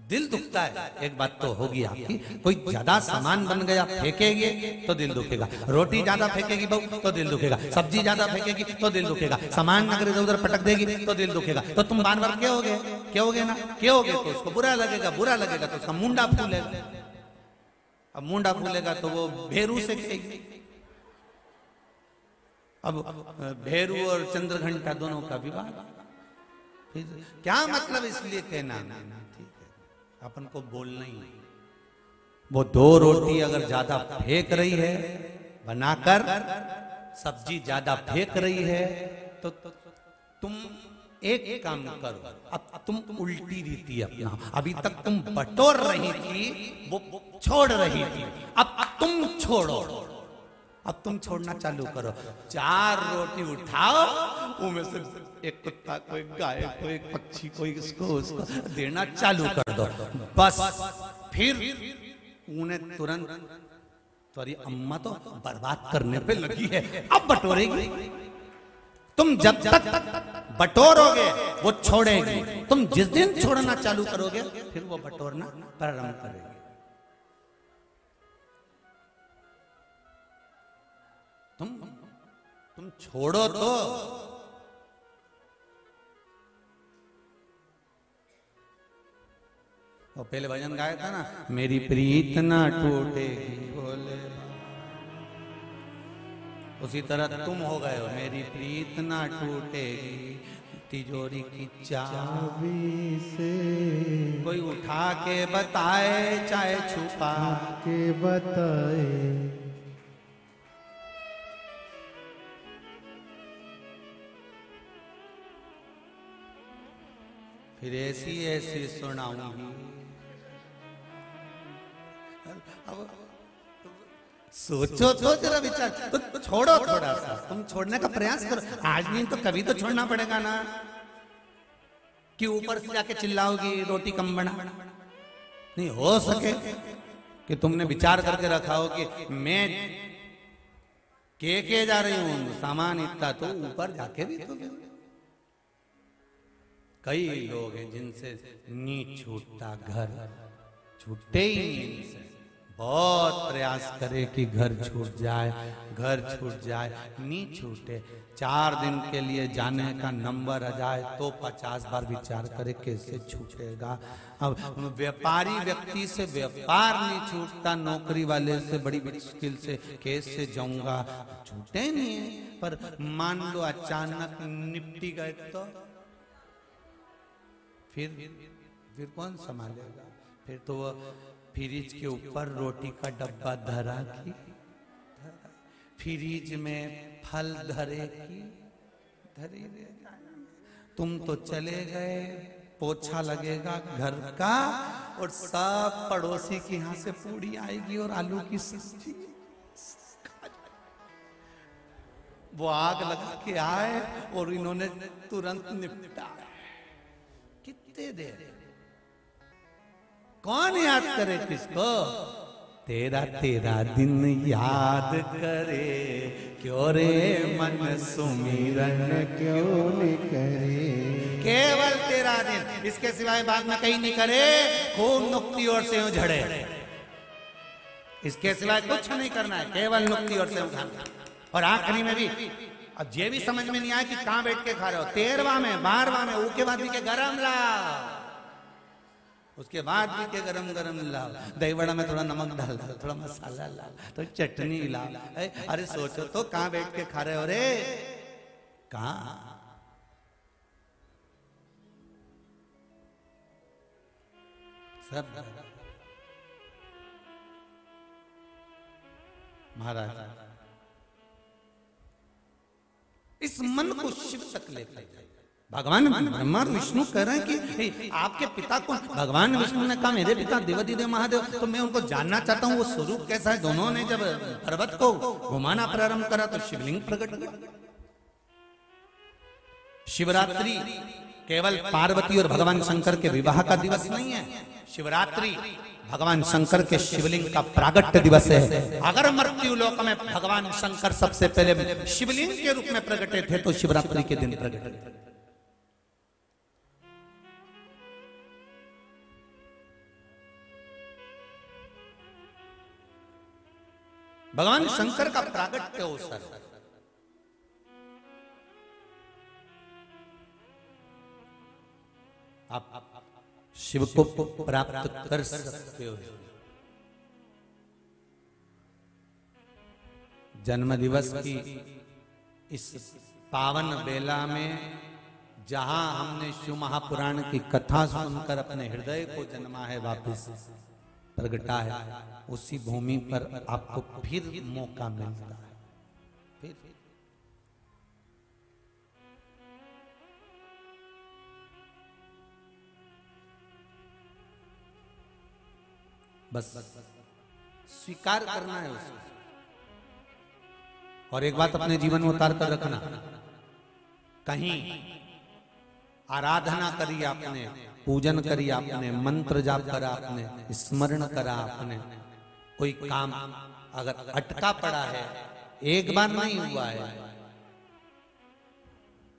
दिल दुखता है, एक बात तो होगी आपकी, कोई ज्यादा सामान बन गया फेंकेगी तो दिल दुखेगा, रोटी ज्यादा फेंकेगी बहू तो दिल दुखेगा, सब्जी ज्यादा फेंकेगी तो दिल दुखेगा, सामान अगर इधर उधर पटक देगी तो दिल दुखेगा। तो तुम बार बार कहोगे ना, कहोगे तो उसको बुरा लगेगा, बुरा लगेगा तो उसका मुंडा फूलेगा, अब मुंडा फूलेगा तो वो भेरू से कहेगी। अब भेरू और चंद्रघंटा दोनों का विवाद, क्या मतलब इसलिए कहना, अपन को बोलना ही। वो 2 रोटी अगर ज्यादा फेंक रही है बनाकर, सब्जी ज्यादा फेंक रही है, तो तुम एक काम करो, अब तुम उल्टी रीति अपना, अभी तक तुम बटोर रही थी, वो छोड़ रही थी, अब तुम छोड़ो, अब तुम छोड़ना चालू करो। 4 रोटी उठाओ, उनमें से एक कुत्ता, कोई गाय, कोई पक्षी, कोई उसको देना चालू कर दो, बस फिर उन्हें तुरंत, तुम्हारी अम्मा तो बर्बाद करने पे लगी है, अब बटोरेगी। तुम जब तक बटोरोगे वो छोड़ेगी, तुम जिस दिन छोड़ना चालू करोगे फिर वो बटोरना प्रारंभ करेगी। तुम छोड़ो तो वो पहले भजन गाया था ना, मेरी प्रीत ना टूटेगी बोले, उसी तरह तुम हो गए हो, मेरी प्रीत ना टूटेगी तिजोरी की चाबी से, कोई उठा के बताए चाहे छुपा के बताए। फिर ऐसी ऐसी सुनाऊंगी। अब सोचो तो जरा विचार, तो छोड़ो थोड़ा सा, तुम छोड़ने का प्रयास करो। आज नहीं तो कभी तो छोड़ना पड़ेगा ना, कि ऊपर से जाके चिल्लाओगी रोटी कम बना। नहीं हो सके कि तुमने विचार करके रखा हो कि मैं के जा रही हूं, सामान इतना तो ऊपर जाके भी तो। कई लोग हैं जिनसे नींद छूटता, घर छूटे ही नहीं इनसे। बहुत प्रयास करे कि घर छूट जाए, घर छूट जाए, नींद छूटे। 4 दिन के लिए जाने का नंबर आ जाए तो 50 बार विचार करे कैसे छूटेगा। अब व्यापारी व्यक्ति से व्यापार नहीं छूटता, नौकरी वाले से बड़ी मुश्किल से कैसे जाऊंगा, छूटे नहीं है। पर मान लो अचानक निपटी गए तो फिर कौन संभालेगा? फिर तो वो फ्रिज के ऊपर रोटी का डब्बा धरा की, फ्रिज में फल धरे की धरी रह जाए। तुम तो चले गए, पोछा लगेगा घर का और सब पड़ोसी के यहाँ से पूड़ी आएगी और आलू की सब्जी। वो आग लगा के आए और इन्होंने तुरंत निपटा। कितने देर, कौन याद करे किसको? तेरा तेरा दिन याद करे, क्यों रे मन सुमिरन क्यों नहीं करे। केवल तेरा दिन, इसके सिवाय बाद में कहीं नहीं करे। खूब नुक्ति और से झड़े, इसके सिवाय कुछ नहीं करना है, केवल नुक्ति और से उठाना। और आखिरी में भी अब ये भी समझ में नहीं आया कि कहां बैठ के खा रहे हो। 13वां में 12वां में उसके बाद भी के गरम लाओ, उसके बाद भी के गरम गरम लाओ। दही बड़ा में थोड़ा नमक डाल, थोड़ा मसाला लाओ, तो चटनी लाओ। अरे सोचो तो कहां बैठ के खा रहे हो रे, कहां? सब महाराज इस मन को शिव तक लेकर जाए। भगवान ब्रह्मा और विष्णु कह रहे हैं कि आपके पिता कौन? भगवान विष्णु ने कहा मेरे पिता देवादिदेव महादेव, तो मैं उनको जानना चाहता हूँ वो स्वरूप कैसा है। दोनों ने जब पर्वत को घुमाना प्रारंभ करा तो शिवलिंग प्रकट हुआ। शिवरात्रि केवल पार्वती और भगवान शंकर के विवाह का दिवस नहीं है, शिवरात्रि भगवान शंकर के शिवलिंग का प्रागट्य दिवस है। अगर मृत्यु लोक में भगवान शंकर सबसे पहले शिवलिंग के रूप में प्रकटे थे तो शिवरात्रि के दिन प्रकटे थे। भगवान शंकर का प्रागट्य अवसर आप शिव को प्राप्त कर सकते हो। जन्म दिवस की इस पावन बेला में जहां हमने शिव महापुराण की कथा सुनकर अपने हृदय को जन्मा है, वापस प्रगटा है, उसी भूमि पर आपको फिर मौका मिलता है। फिर बस स्वीकार करना है उसको। और एक बात अपने जीवन में उतार कर रखना, कहीं आराधना करी आपने, पूजन करी आपने, मंत्र जाप करा आपने, स्मरण करा आपने, कोई काम अगर अटका पड़ा है, एक बार नहीं हुआ है,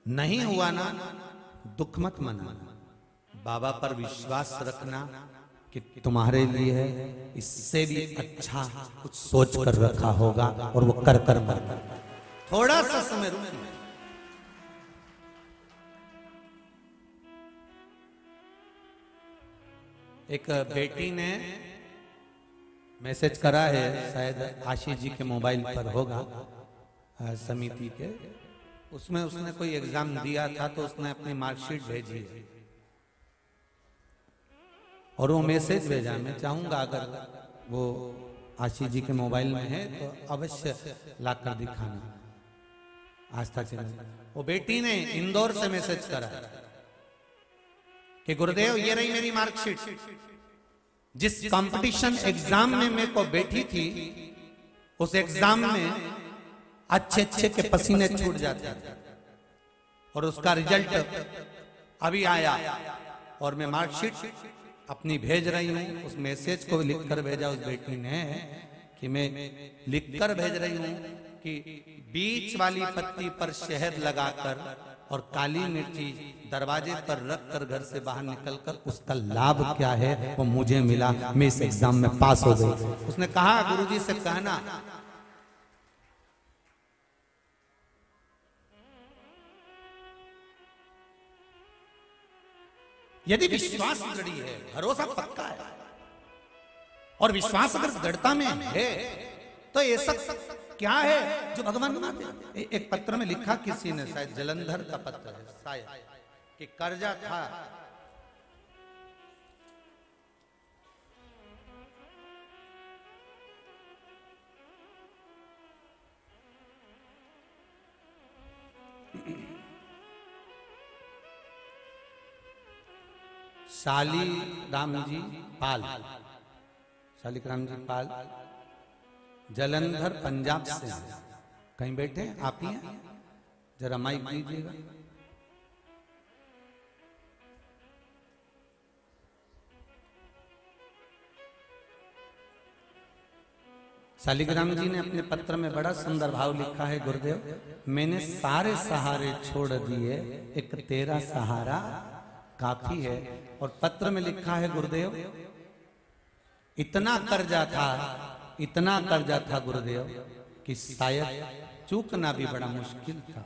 नहीं हुआ ना, दुख मत मनाना, बाबा पर विश्वास रखना कि तुम्हारे लिए है, इससे भी अच्छा कुछ सोच कर रखा होगा और वो कर कर मरना। थोड़ा सा समय रुकिए। एक बेटी ने मैसेज करा है, शायद आशीष जी के मोबाइल पर होगा, समिति के, उसमें उसने कोई एग्जाम दिया था तो उसने अपनी मार्कशीट भेजी है और वो मैसेज भेजा। मैं चाहूंगा अगर वो आशीष जी के मोबाइल में है तो अवश्य लाकर दिखाना आस्था चैनल। वो बेटी ने इंदौर से मैसेज करा कि गुरुदेव ये रही मेरी मार्कशीट, जिस कंपटीशन एग्जाम में मेरे को बैठी थी उस एग्जाम में अच्छे अच्छे के पसीने छूट जाते थे और उसका रिजल्ट अभी आया और मैं मार्कशीट अपनी भेज रही हूं। उस मैसेज को लिखकर भेजा उस बेटी ने कि मैं लिखकर भेज रही हूं कि बीच वाली पत्ती पर शहद लगाकर और काली मिर्ची दरवाजे पर रखकर घर से बाहर निकलकर उसका लाभ क्या है वो मुझे मिला, मैं इस एग्जाम में पास हो गई। उसने कहा गुरुजी से कहना यदि विश्वास दृढ़ है, भरोसा पक्का है और विश्वास अगर दृढ़ता में है तो ऐसा क्या है जो भगवान बनाते हैं। एक पत्र में लिखा किसी ने, शायद जलंधर का पत्र है शायद, कि कर्जा था शाली राम जी पाल, शालिग्राम जी पाल जलंधर पंजाब से हैं। कहीं बैठे हैं आप ही हैं, जरा माइक दीजिएगा। शालिग्राम जी ने अपने पत्र में बड़ा सुंदर भाव लिखा है, गुरुदेव मैंने सारे सहारे छोड़ दिए, एक तेरा सहारा काफी है। और पत्र में लिखा है गुरुदेव इतना कर्जा था गुरुदेव कि शायद चूकना भी बड़ा मुश्किल था।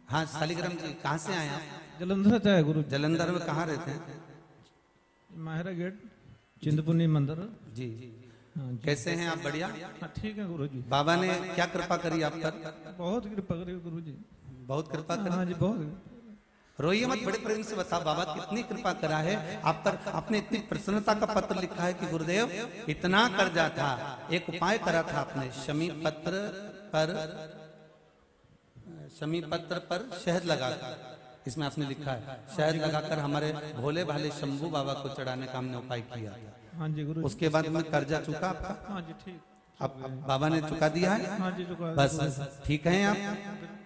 हाँ शालिग्राम जी कहाँ से आए आप? जलंधर से है गुरु। जलंधर में कहाँ रहते हैं? माहिरा गेट चिंतपूर्णी मंदिर जी। हाँ जी। कैसे हैं आप? बढ़िया। हाँ ठीक है गुरु जी। बाबा ने क्या कृपा करी आप पर? बहुत कृपा करी गुरु जी। बहुत कृपा करी। हाँ जी बहुत। रोइए मत, बड़े प्रेम से बता बाबा कितनी कृपा करा है आप पर। आपने इतनी प्रसन्नता का पत्र लिखा है कि गुरुदेव इतना कर्जा था, एक उपाय करा था आपने, शमी पत्र पर शहद लगाकर, इसमें आपने लिखा है शहद लगाकर हमारे भोले भाले शंभू बाबा को चढ़ाने का हमने उपाय किया। हाँ जी गुरु। उसके बाद में कर्जा चुका आपका? हाँ जी ठीक। अब बाबा ने चुका दिया है? हाँ जी चुका। बस ठीक है आप,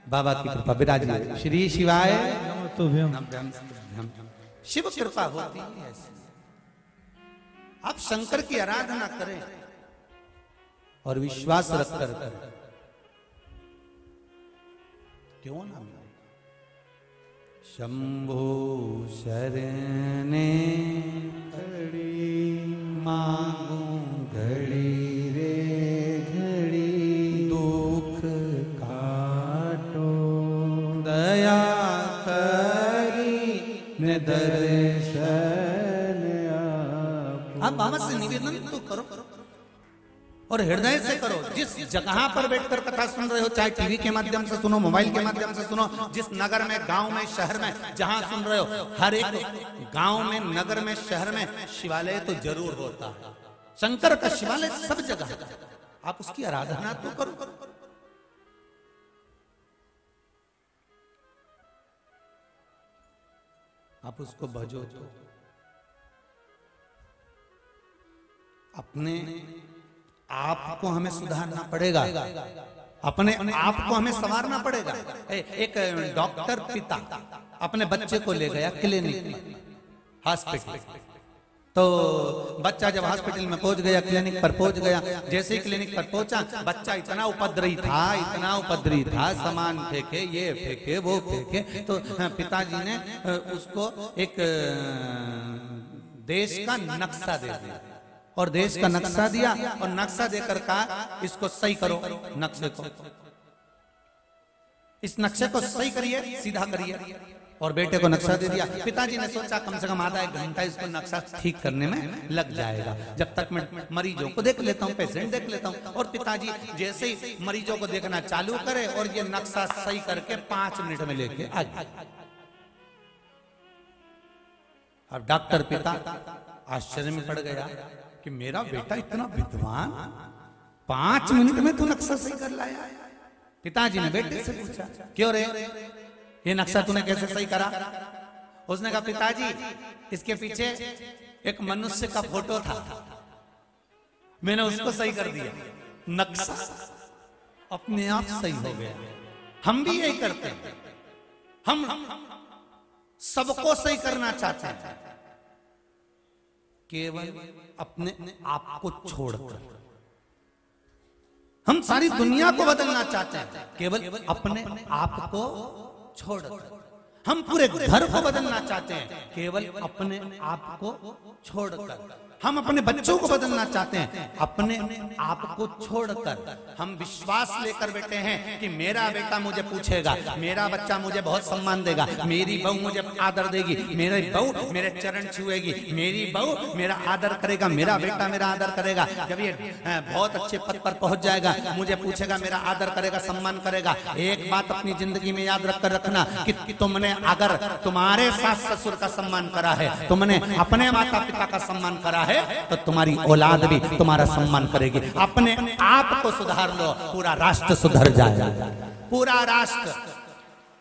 बाबा की कृपा विराजिए। श्री शिवाय। शिव कृपा होती है ऐसे। आप शंकर की आराधना करें और विश्वास रखकर करें, क्यों ना मिले। शंभो शरणे घड़ी मांगू घड़ी रे घड़ी, दुख काटो दया करी ने दर्शन आप बाबा से निवेदन तो करो और हृदय से करो। जिस जगह पर बैठकर कथा सुन रहे हो, चाहे टीवी के माध्यम से सुनो, मोबाइल के माध्यम से सुनो, जिस नगर में, गांव में, शहर में जहां सुन रहे हो, हर एक गांव में, नगर में, शहर में शिवालय तो जरूर होता है। शंकर का शिवालय सब जगह है, आप उसकी आराधना तो करो। आप उसको भजो तो। अपने आपको हमें सुधारना पड़ेगा, अपने आप को हमें संवारना पड़ेगा। एक डॉक्टर पिता अपने बच्चे को ले गया क्लिनिक में, हॉस्पिटल, तो बच्चा जब हॉस्पिटल में पहुंच गया, क्लिनिक पर पहुंच गया, जैसे ही क्लिनिक पर पहुंचा, बच्चा इतना उपद्रवी था, सामान फेंके, ये फेंके, वो फेंके। तो पिताजी ने उसको एक देश का नक्शा दे दिया, और देश का नक्शा दिया, और नक्शा देकर कहा इसको सही करो, नक्शे को, इस नक्शे को सही करिए, सीधा करिए। और बेटे को नक्शा दे दिया। पिताजी ने सोचा कम से कम आधा एक घंटा इसको नक्शा ठीक करने में लग जाएगा, जब तक मैं मरीजों को देख लेता हूँ, पेशेंट देख लेता हूँ। और पिताजी जैसे ही मरीजों को देखना चालू करे और ये नक्शा सही करके 5 मिनट में लेके आ गए। अब डॉक्टर पिता आश्चर्य में पड़ गया कि मेरा बेटा इतना विद्वान, 5 मिनट में तू नक्शा सही कर लाया। पिताजी ने बेटे से पूछा, क्यों रे, ये नक्शा तूने कैसे सही करा? उसने कहा पिताजी, इसके पीछे एक मनुष्य का फोटो था, मैंने उसको सही कर दिया, नक्शा अपने आप सही हो गया। हम भी यही करते हैं, हम सबको सही करना चाहते हैं, केवल अपने आप को छोड़कर। हम सारी दुनिया को बदलना चाहते हैं, केवल अपने आप को छोड़कर। हम पूरे घर को बदलना चाहते हैं, केवल अपने आप को छोड़कर। हम अपने बच्चों को बदलना चाहते हैं, अपने आप को छोड़कर। हम विश्वास लेकर बैठे हैं कि मेरा बेटा मुझे पूछेगा, मेरा बच्चा मुझे बहुत सम्मान देगा, मेरी बहू मुझे आदर देगी, मेरी बहू मेरे चरण छुएगी, मेरी बहू मेरा आदर करेगा, मेरा बेटा मेरा आदर करेगा। जब ये बहुत अच्छे पद पर पहुंच जाएगा, मुझे पूछेगा, मेरा आदर करेगा, सम्मान करेगा। एक बात अपनी जिंदगी में याद रखकर रखना कि तुमने अगर तुम्हारे सास ससुर का सम्मान करा है, तुमने अपने माता पिता का सम्मान करा है, तो तुम्हारी औलाद भी तुम्हारा सम्मान करेगी। अपने आप को सुधार लो, पूरा राष्ट्र सुधर जाएगा। पूरा राष्ट्र।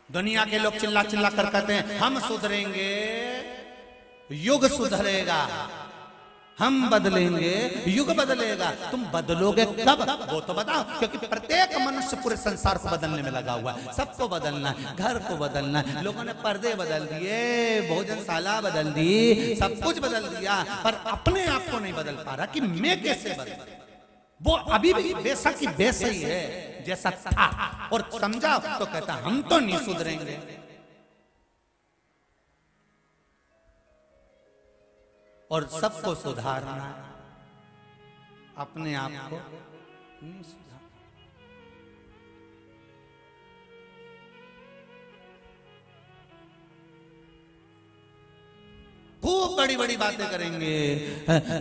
दुनिया के लोग चिल्ला चिल्ला कर कहते हैं हम सुधरेंगे, युग सुधरेगा, हम बदलेंगे, युग बदलेगा। तुम बदलोगे कब, वो तो बताओ, क्योंकि प्रत्येक मनुष्य पूरे संसार को बदलने में लगा हुआ है। सबको बदलना है, घर को बदलना है। लोगों ने पर्दे बदल दिए, भोजनशाला बदल दी, सब कुछ बदल दिया, पर अपने आप को नहीं बदल पा रहा कि मैं कैसे बदल। वो अभी भी वैसा की वैसा ही है जैसा था, और समझा तो कहता हम तो नहीं सुधरेंगे। और सबको सुधारना है, अपने आप को नहीं सुधारना। खूब बड़ी बड़ी बातें करेंगे,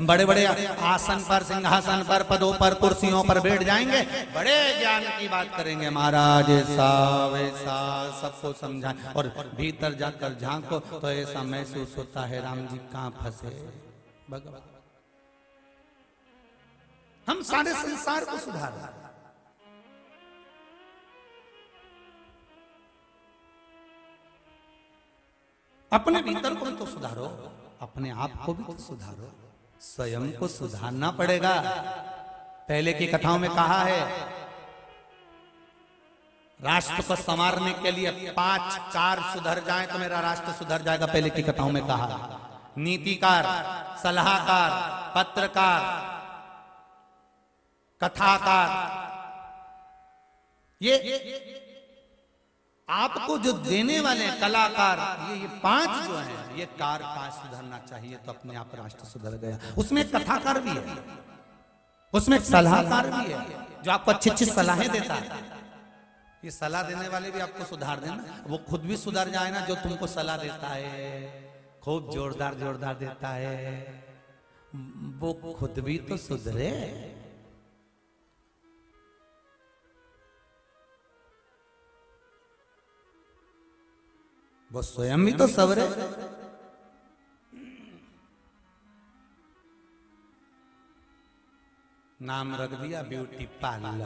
बड़े बड़े आसन पर, सिंहासन पर, पदों पर, कुर्सियों पर बैठ जाएंगे, बड़े ज्ञान की बात करेंगे, महाराज ऐसा वैसा सबको समझाएं। और भीतर जाकर झांको तो ऐसा महसूस होता है राम जी कहां फंसे भगवान। हम सारे संसार को सुधार रहे हैं। अपने भीतर को तो सुधारो, अपने आप को भी तो सुधारो, स्वयं को सुधारना पड़ेगा। पहले की कथाओं में कहा है राष्ट्र को संवारने के लिए 5 कार सुधर जाए तो मेरा राष्ट्र सुधर जाएगा। पहले की कथाओं में कहा नीतिकार, सलाहकार, पत्रकार, कथाकार, ये आपको जो देने वाले हैं कलाकार, ये 5 जो हैं, ये कार 5 सुधरना चाहिए तो अपने आप राष्ट्र सुधर गया। उसमें एक कथाकार भी है, उसमें एक सलाहकार भी है जो आपको अच्छी अच्छी सलाहें देता है। ये सलाह देने वाले भी आपको सुधार देना, वो खुद भी सुधर जाए ना जो तुमको सलाह देता है, खूब जोरदार जोरदार देता है, वो खुद भी तो सुधरे। वो स्वयं भी तो सवरे। नाम रख दिया ब्यूटी पार्लर।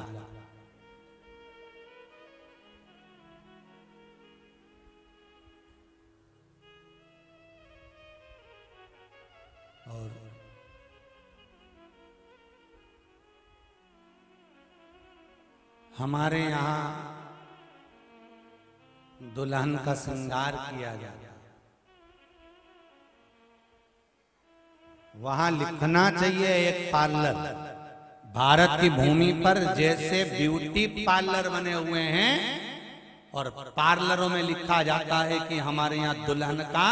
और हमारे यहाँ दुल्हन का श्रृंगार किया गया, वहां लिखना चाहिए एक पार्लर। भारत की भूमि पर जैसे ब्यूटी पार्लर बने हुए हैं और पार्लरों में लिखा जाता है कि हमारे यहाँ दुल्हन का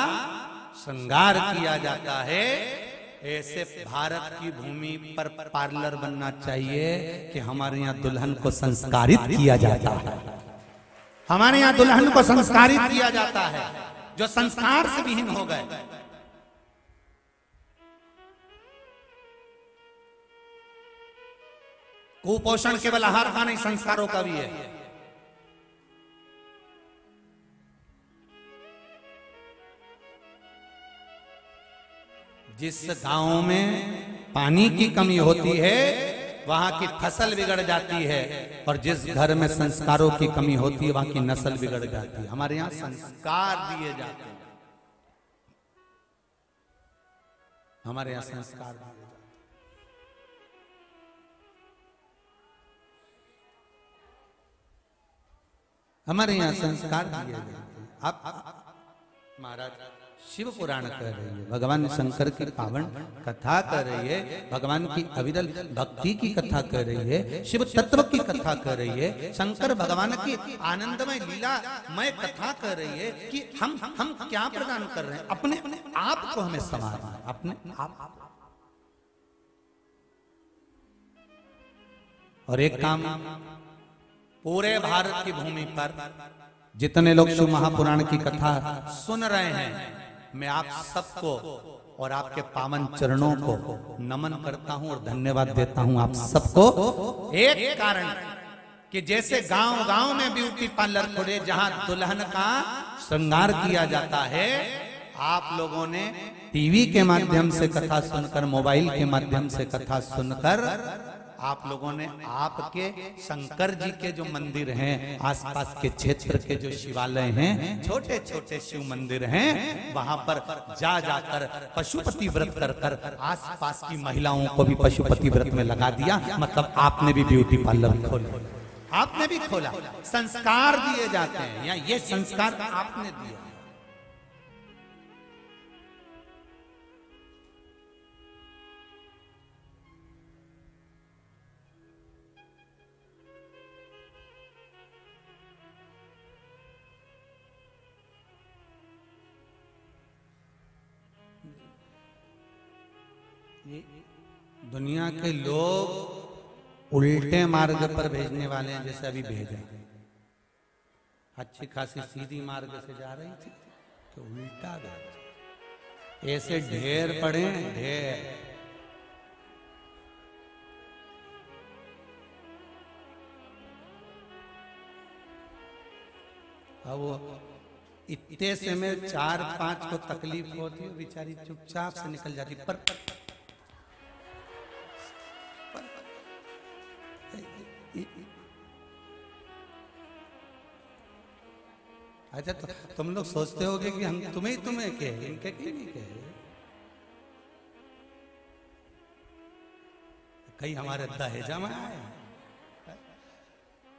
श्रृंगार किया जाता है, ऐसे भारत की भूमि पर पार्लर बनना चाहिए कि हमारे यहाँ दुल्हन को संस्कारित किया जाता है। हमारे यहाँ दुल्हन को संस्कारित किया जाता है जो संस्कार से विहीन हो गए। कुपोषण केवल आहार का नहीं, संस्कारों का भी है। जिस गांव में पानी की कमी होती है वहां की फसल बिगड़ जाती है, और जिस घर में संस्कारों की कमी होती है वहां की नस्ल बिगड़ जाती है। हमारे यहाँ संस्कार दिए जाते हैं, हमारे यहाँ संस्कार दिए जाते हैं। हमारे यहाँ संस्कार दिए जाते हैं। आप महाराज शिव पुराण कह रही है, भगवान शंकर की पावन कथा कर रही है, भगवान की अविरल भक्ति की कथा कर रही है, शिव तत्व की कथा कर रही है, शंकर भगवान की आनंदमय लीलामय कथा कर रही है कि हम क्या प्रदान कर रहे हैं, अपने आप को हमें संवारना है, अपने आप। और एक काम पूरे भारत की भूमि पर जितने लोग शिव महापुराण की कथा सुन रहे हैं, मैं आप सबको और आपके पावन चरणों को नमन करता हूं और धन्यवाद देता हूं आप सबको। एक कारण कि जैसे गांव गांव में ब्यूटी पार्लर खोले जहां दुल्हन का श्रृंगार किया जाता है, आप लोगों ने टीवी के माध्यम से कथा सुनकर, मोबाइल के माध्यम से कथा सुनकर, आप लोगों ने आपके शंकर जी के जो मंदिर हैं, आसपास के क्षेत्र के जो शिवालय हैं, छोटे छोटे शिव मंदिर हैं, वहां पर जा जाकर पशुपति व्रत कर कर आसपास की महिलाओं को भी पशुपति व्रत में लगा दिया। मतलब आपने भी ब्यूटी पार्लर खोला, आपने भी खोला। संस्कार दिए जाते हैं, या ये संस्कार आपने दिया। दुनिया के लोग उल्टे मार्ग पर भेजने वाले हैं, जैसे अभी भेजा, अच्छी खासी सीधी मार्ग से जा रही थी तो उल्टा भेज, ऐसे ढेर पड़े ढेर। अब वो इतने से में 4-5 को तकलीफ होती है, बेचारी चुपचाप से निकल जाती। पर अच्छा, तो तुम लोग सोचते होगे कि हम तुम्हें कहे, इनके क्यों नहीं कहे? कहीं हमारे दहेजा में आए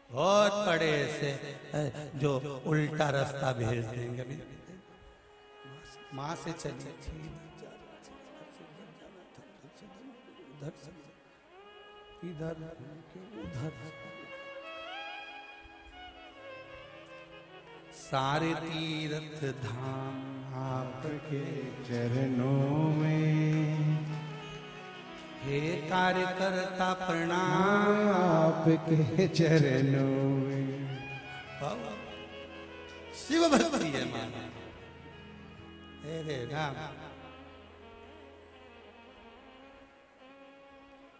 बहुत बड़े से जो उल्टा रास्ता भेज देंगे। माँ से चलिए इधर उधर, सारे तीर्थ धाम आपके चरणों में, हे कार्यकर्ता प्रणाम आपके चरणों में। शिव भक्ति है माना, हे राम।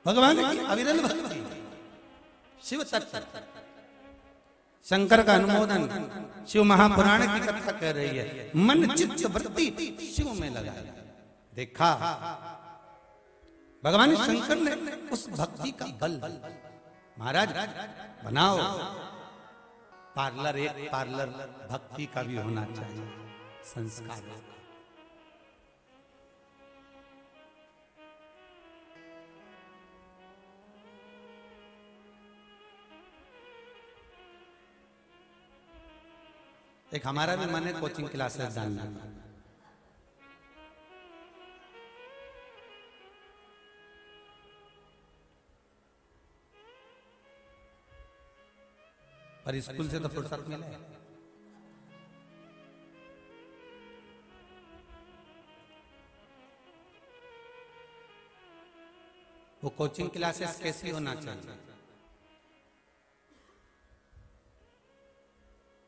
भगवान की अविरल भक्ति, शिव तत्व, शंकर का अनुमोदन, शिव महापुराण की कथा कर रही है। मन चित्त वृत्ति शिव में लगा, देखा भगवान शंकर ने उस भक्ति का बल। महाराज बनाओ पार्लर, एक पार्लर भक्ति का भी होना चाहिए, संस्कार। एक हमारा भी मन है कोचिंग क्लासेस डालना, पर स्कूल से तो फुर्सत मिले। वो कोचिंग क्लासेस कैसी होना चाहिए?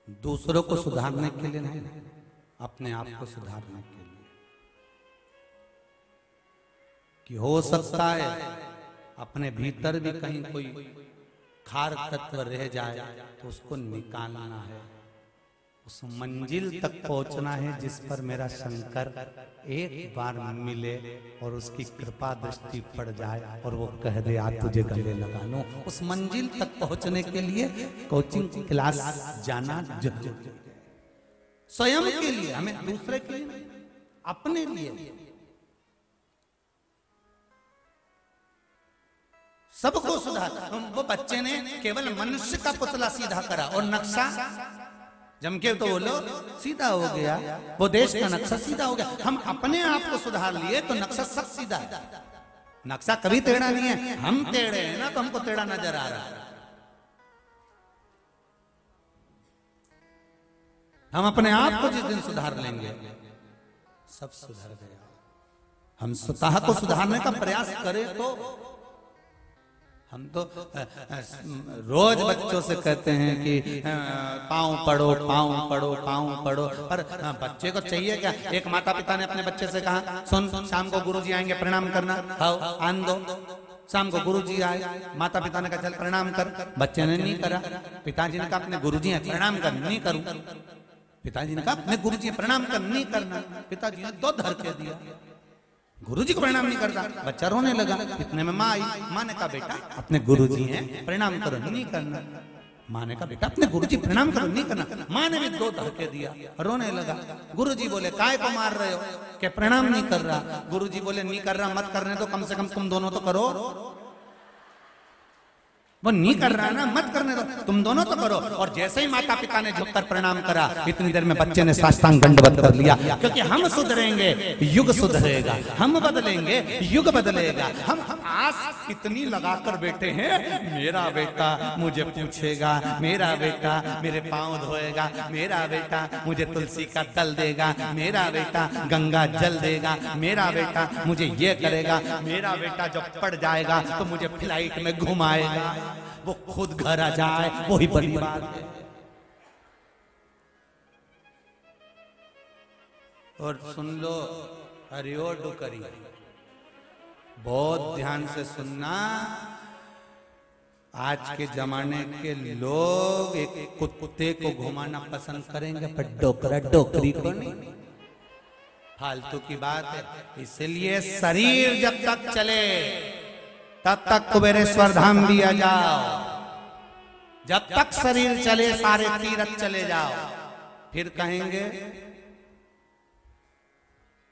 दूसरों को सुधारने के लिए नहीं, अपने आप को सुधारने के लिए। कि हो सकता है अपने भीतर भी कहीं कोई खार तत्व रह जाए तो उसको निकालना है, उस मंजिल तक पहुंचना है जिस पर मेरा शंकर एक बार मिले और उसकी कृपा दृष्टि पड़ जाए और वो कह दे आज तुझे गले लगा लो। उस मंजिल तक पहुंचने के लिए कोचिंग क्लास जाना जरूरी है, स्वयं के लिए, हमें दूसरे के लिए नहीं, अपने लिए। सबको सुधार। वो बच्चे ने केवल मनुष्य का पुतला सीधा करा और नक्शा जम के तो बोलो सीधा हो गया, वो देश का नक्शा सीधा हो गया। हम अपने आप को सुधार लिए तो नक्शा सब सीधा है। नक्शा कभी टेढ़ा नहीं है, हम टेढ़े हैं ना तो हमको टेढ़ा नजर आ रहा है। हम अपने आप को जिस दिन सुधार लेंगे सब सुधर गया। हम स्वतः को सुधारने का प्रयास करें तो हम तो रोज बच्चों से कहते हैं कि पाँव पढ़ो, पाँव पढ़ो, पाँव पढ़ो, पर बच्चे को चाहिए क्या? एक माता पिता ने अपने बच्चे से कहा सुन शाम को गुरुजी आएंगे प्रणाम करना, खाओ आन दो। शाम को गुरुजी आए, माता पिता ने कहा चल प्रणाम कर, बच्चे ने नहीं करा। पिताजी ने कहा अपने गुरुजी हैं प्रणाम कर, नहीं करूं। पिताजी ने कहा अपने गुरुजी हैं प्रणाम कर, नहीं करना। पिताजी ने दो धरके दिया, गुरुजी को प्रणाम नहीं करता, बच्चा रोने लगा। इतने में माँ आई, माँ ने कहा बेटा अपने गुरुजी हैं प्रणाम करो, नहीं करना। माँ ने कहा बेटा अपने गुरुजी प्रणाम करो, नहीं करना। माँ ने भी दो धक्के दिया, रोने लगा। गुरुजी बोले काय को मार रहे हो? क्या प्रणाम नहीं कर रहा? गुरुजी बोले नहीं कर रहा मत करने दो, कम से कम तुम दोनों तो करो। वो नहीं कर रहा ना, मत करने दो, तुम दोनों तो करो। और जैसे ही माता पिता ने झुककर प्रणाम करा, इतनी देर में बच्चे ने साष्टांग दंडवत कर लिया। क्योंकि हम सुधरेंगे युग सुधरेगा, हम बदलेंगे युग बदलेगा। हम आस इतनी लगाकर बैठे हैं, मेरा बेटा मुझे पूछेगा, मेरा बेटा मेरे पांव धोएगा, मेरा बेटा मुझे तुलसी का दल देगा, मेरा बेटा गंगा जल देगा, मेरा बेटा मुझे ये करेगा, मेरा बेटा जब पड़ जाएगा तो मुझे फ्लाइट में घुमाएगा। वो खुद घर आ जाए वही बड़ी बात है। और सुन लो हरिओ डुकरी, बहुत ध्यान से सुनना। आज के जमाने के लोग एक कुत्ते को घुमाना पसंद करेंगे पर डोकरा डोकरी को नहीं। फालतू की बात है। इसलिए शरीर जब तक चले तब तक कुबेरेश्वर धाम भी आ जाओ। जब तक शरीर चले सारे तीर्थ चले जाओ। फिर कहेंगे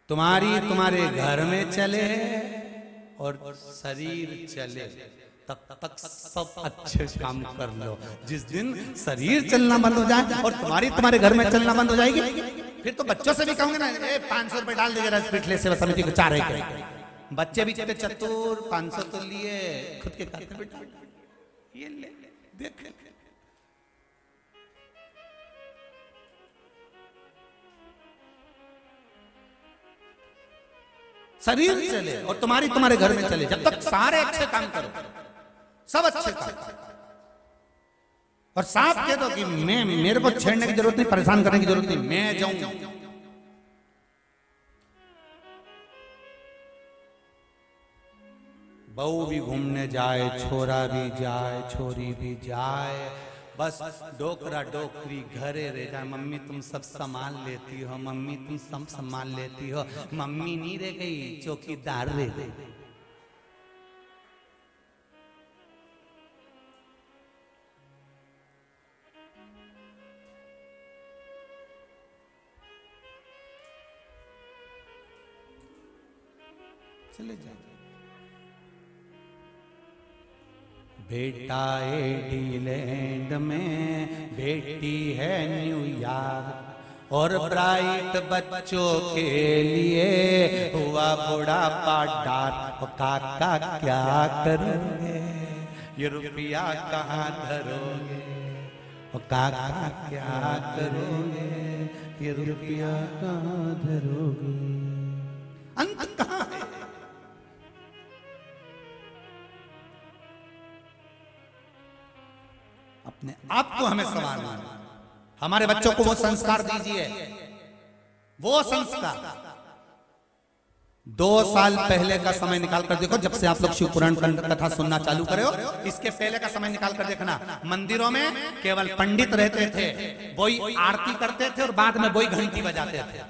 तुम्हारे घर में चले और शरीर चले, तब तक सब अच्छे काम कर लो। जिस दिन शरीर चलना बंद हो जाए और तुम्हारे घर में चलना बंद हो जाएगी, फिर तो बच्चों से भी कहूंगे ना 500 रुपए डाल देगा पिछले सेवा समिति को 4 के। बच्चे भी चलते चतुर, 500 तो लिए, खुद के खाते में डाल, ये ले देख। शरीर चले और तुम्हारे घर में चले। जब तक सारे अच्छे काम करो, सब अच्छे काम और साफ कह दो कि मेरे को छेड़ने की जरूरत नहीं, परेशान करने की जरूरत नहीं, मैं जाऊंगा। बहू भी घूमने जाए, छोरा भी जाए, छोरी भी जाए, बस डोकरा डोकरी घरे रह जाए। मम्मी तुम सब संभाल लेती हो, मम्मी तुम सब संभाल लेती हो। मम्मी नहीं रह गई, चौकीदार रह गई। चले जाए। बेटा एडीलैंड में, बेटी है न्यूयॉर्क, और ब्राइट बच्चों के लिए हुआ बुढ़ापा डार्क। काका क्या करोगे, ये रुपया कहाँ धरोगे? और काका क्या करोगे, ये रुपया कहाँ धरोगे, अंत कहाँ है। अपने आप को हमें संवारना है। हमारे बच्चों को वो संस्कार दीजिए, वो संस्कार। 2 साल पहले का समय निकाल कर देखो, जब से आप लोग शिव पुराण कथा सुनना चालू करे हो, इसके पहले का समय निकाल कर देखना। मंदिरों में केवल पंडित रहते थे, वही आरती करते थे और बाद में वही घंटी बजाते थे।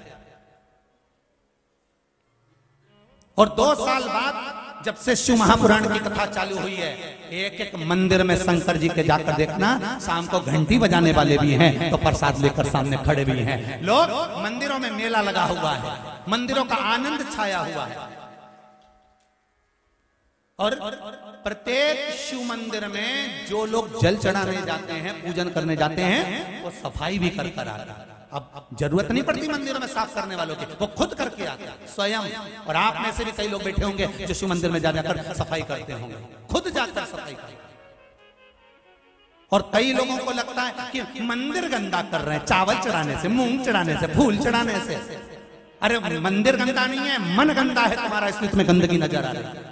और 2 साल बाद जब से शिव महापुराण की कथा चालू हुई है, एक एक मंदिर में शंकर जी के जाकर देखना, शाम को घंटी बजाने वाले भी हैं तो प्रसाद लेकर सामने खड़े भी हैं। लोग मंदिरों में मेला लगा हुआ है, मंदिरों का आनंद छाया हुआ है। और प्रत्येक शिव मंदिर में जो लोग जल चढ़ाने जाते हैं, पूजन करने जाते हैं, वो सफाई भी कर कर आता है। अब जरूरत नहीं पड़ती मंदिरों में साफ करने वालों की, वो खुद करके आते हैं स्वयं। और आप में से भी कई लोग बैठे होंगे जो शिव मंदिर में जाकर सफाई करते होंगे, खुद जाकर सफाई करते। और कई लोगों को लगता है कि मंदिर गंदा कर रहे हैं चावल चढ़ाने से, मूंग चढ़ाने से, फूल चढ़ाने से। अरे मंदिर गंदा नहीं है, मन गंदा है तुम्हारा, इसलिए तुम्हें गंदगी नजर आ रही है।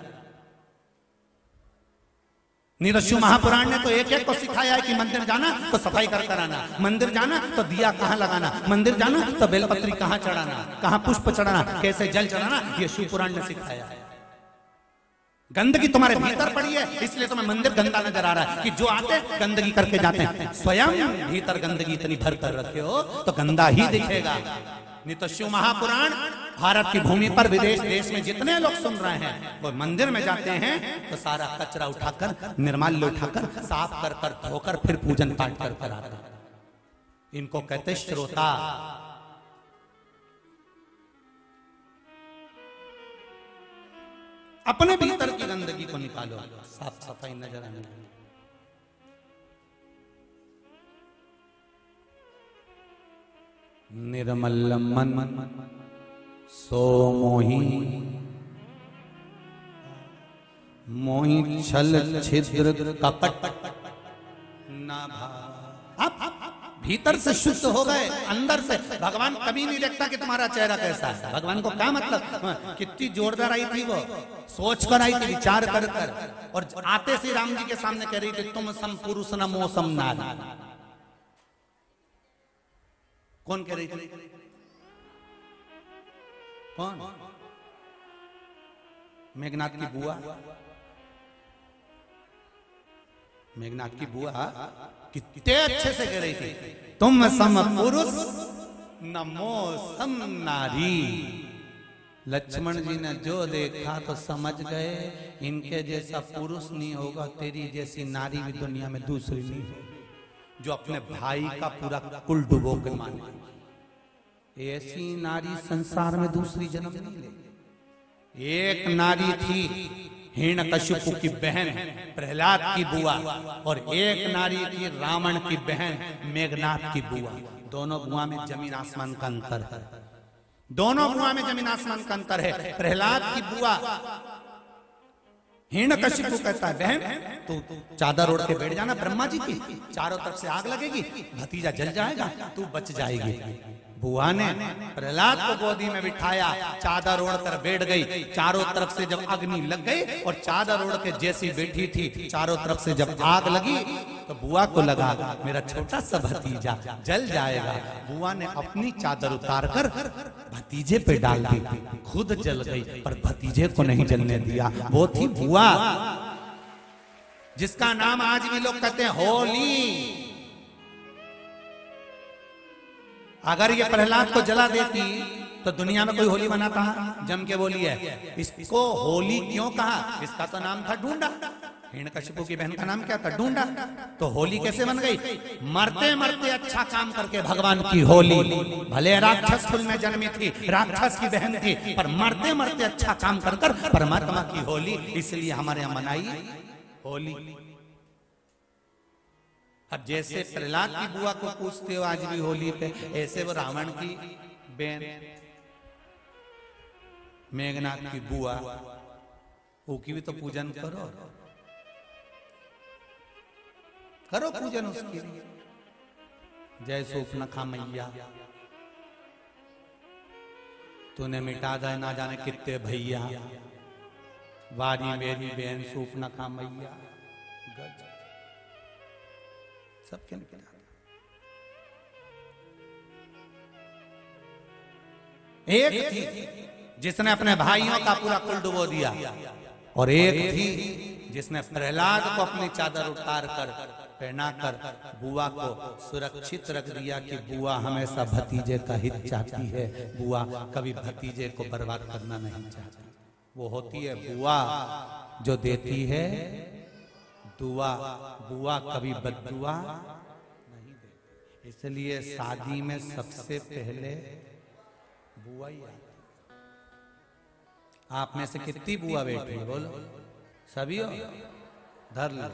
शिव महापुराण ने तो एक एक को सिखाया है कि मंदिर जाना तो सफाई कर कर आना, मंदिर जाना तो दिया कहाँ लगाना, मंदिर जाना तो बेलपत्री कहाँ चढ़ाना, कहाँ पुष्प चढ़ाना, कैसे जल चढ़ाना, ये शिव पुराण ने सिखाया है। गंदगी तुम्हारे भीतर पड़ी है, इसलिए तुम्हें मंदिर गंदा नजर आ रहा है कि जो आते गंदगी करके जाते हैं। स्वयं भीतर गंदगी इतनी भर कर रखे हो तो गंदा ही दिखेगा। नहीं तो शिव महापुराण भारत की भूमि पर विदेश देश में जितने लोग सुन रहे हैं, वो मंदिर में जाते हैं तो सारा कचरा उठाकर, निर्माल्य उठाकर, साफ कर कर, धोकर फिर पूजन पाठ कर कर आता है। इनको कहते श्रोता। अपने भीतर की गंदगी को निकालो, साफ सफाई नजर आने लगे। निर्मल मन सो मोही, मोही छल छिद्र कपट ना भाव। आप भीतर से शुद्ध हो गए, अंदर से। भगवान कभी नहीं देखता कि तुम्हारा चेहरा कैसा है। भगवान को क्या मतलब, कितनी जोरदार आई थी वो, सोच कर आई थी, विचार कर कर। और आते श्री राम जी के सामने कह रही थी, तुम सम पुरुष न मोसम नारी। कौन कह रही थी? कौन? मेघनाथ की बुआ। मेघनाथ की बुआ कितने अच्छे से कह रही थी, तुम सम पुरुष न मोसम नारी। लक्ष्मण जी ने जो देखा तो समझ गए, इनके जैसा पुरुष नहीं होगा, तेरी जैसी नारी भी दुनिया में दूसरी नहीं होगी जो अपने भाई का पूरा कुल डुबो के माने। ऐसी नारी संसार में दूसरी जन्म नहीं लेगी। एक नारी थी हिरण्यकशिपु की बहन प्रहलाद की बुआ, और एक नारी थी रावण की बहन मेघनाथ की बुआ। दोनों बुआ में जमीन आसमान का अंतर है। दोनों बुआ में जमीन आसमान का अंतर है। प्रहलाद की बुआ हिरण्यकशिपु कहता है, बहन तू चादर ओढ़ के बैठ जाना ब्रह्मा जी की, चारों तरफ से आग लगेगी, भतीजा जल जाएगा, तू बच जाएगी। बुआ ने प्रहलाद को गोदी में बिठाया, चादर ओढ़कर बैठ गई। चारों तरफ से जब अग्नि लग गई और चादर ओढ़ के जैसी बैठी थी, चारों तरफ से जब आग लगी तो बुआ को लगा मेरा छोटा सा भतीजा जल जाएगा। बुआ ने अपनी चादर उतारकर भतीजे पे डाल दी, खुद जल गई पर भतीजे को नहीं जलने दिया। वो थी बुआ, जिसका नाम आज भी लोग कहते हैं होली। अगर ये प्रहलाद को जला देती तो दुनिया में कोई होली मनाता? जम के बोली है, इसको होली क्यों कहा? इसका तो नाम था ढूंढा। हिरण्यकशिपु की बहन का नाम क्या था? ढूंढा। तो होली कैसे बन गई? मरते मरते अच्छा काम करके भगवान की होली। भले राक्षस कुल में जन्मी थी, राक्षस की बहन थी, पर मरते मरते अच्छा काम कर कर परमात्मा की होली, इसलिए हमारे यहाँ मनाई होली। अब जैसे प्रहलाद की बुआ को पूछते हो आज भी होली पे, ऐसे वो रावण की बहन मेघनाथ की बुआ, वो की भी तो पूजन करो, करो पूजन उसकी। जय सूपनखा मैया, तूने मिटा दे ना जाने कितने भैया, वारी मेरी बहन सूपनखा मैया, गज सबके निकला। एक थी जिसने अपने भाइयों का पूरा कुल डुबो दिया, और एक थी जिसने प्रहलाद को अपनी चादर उतार कर पहनाकर बुआ को सुरक्षित रख दिया कि बुआ हमेशा भतीजे का हित चाहती है, बुआ कभी भतीजे को बर्बाद करना नहीं चाहती। वो होती है बुआ जो देती है दुआ, बुआ कभी बद्दुआ नहीं देती। इसलिए शादी में सबसे पहले बुआ ही आती। आप में से कितनी बुआ बैठी है बोलो? सभी हो? धर लो,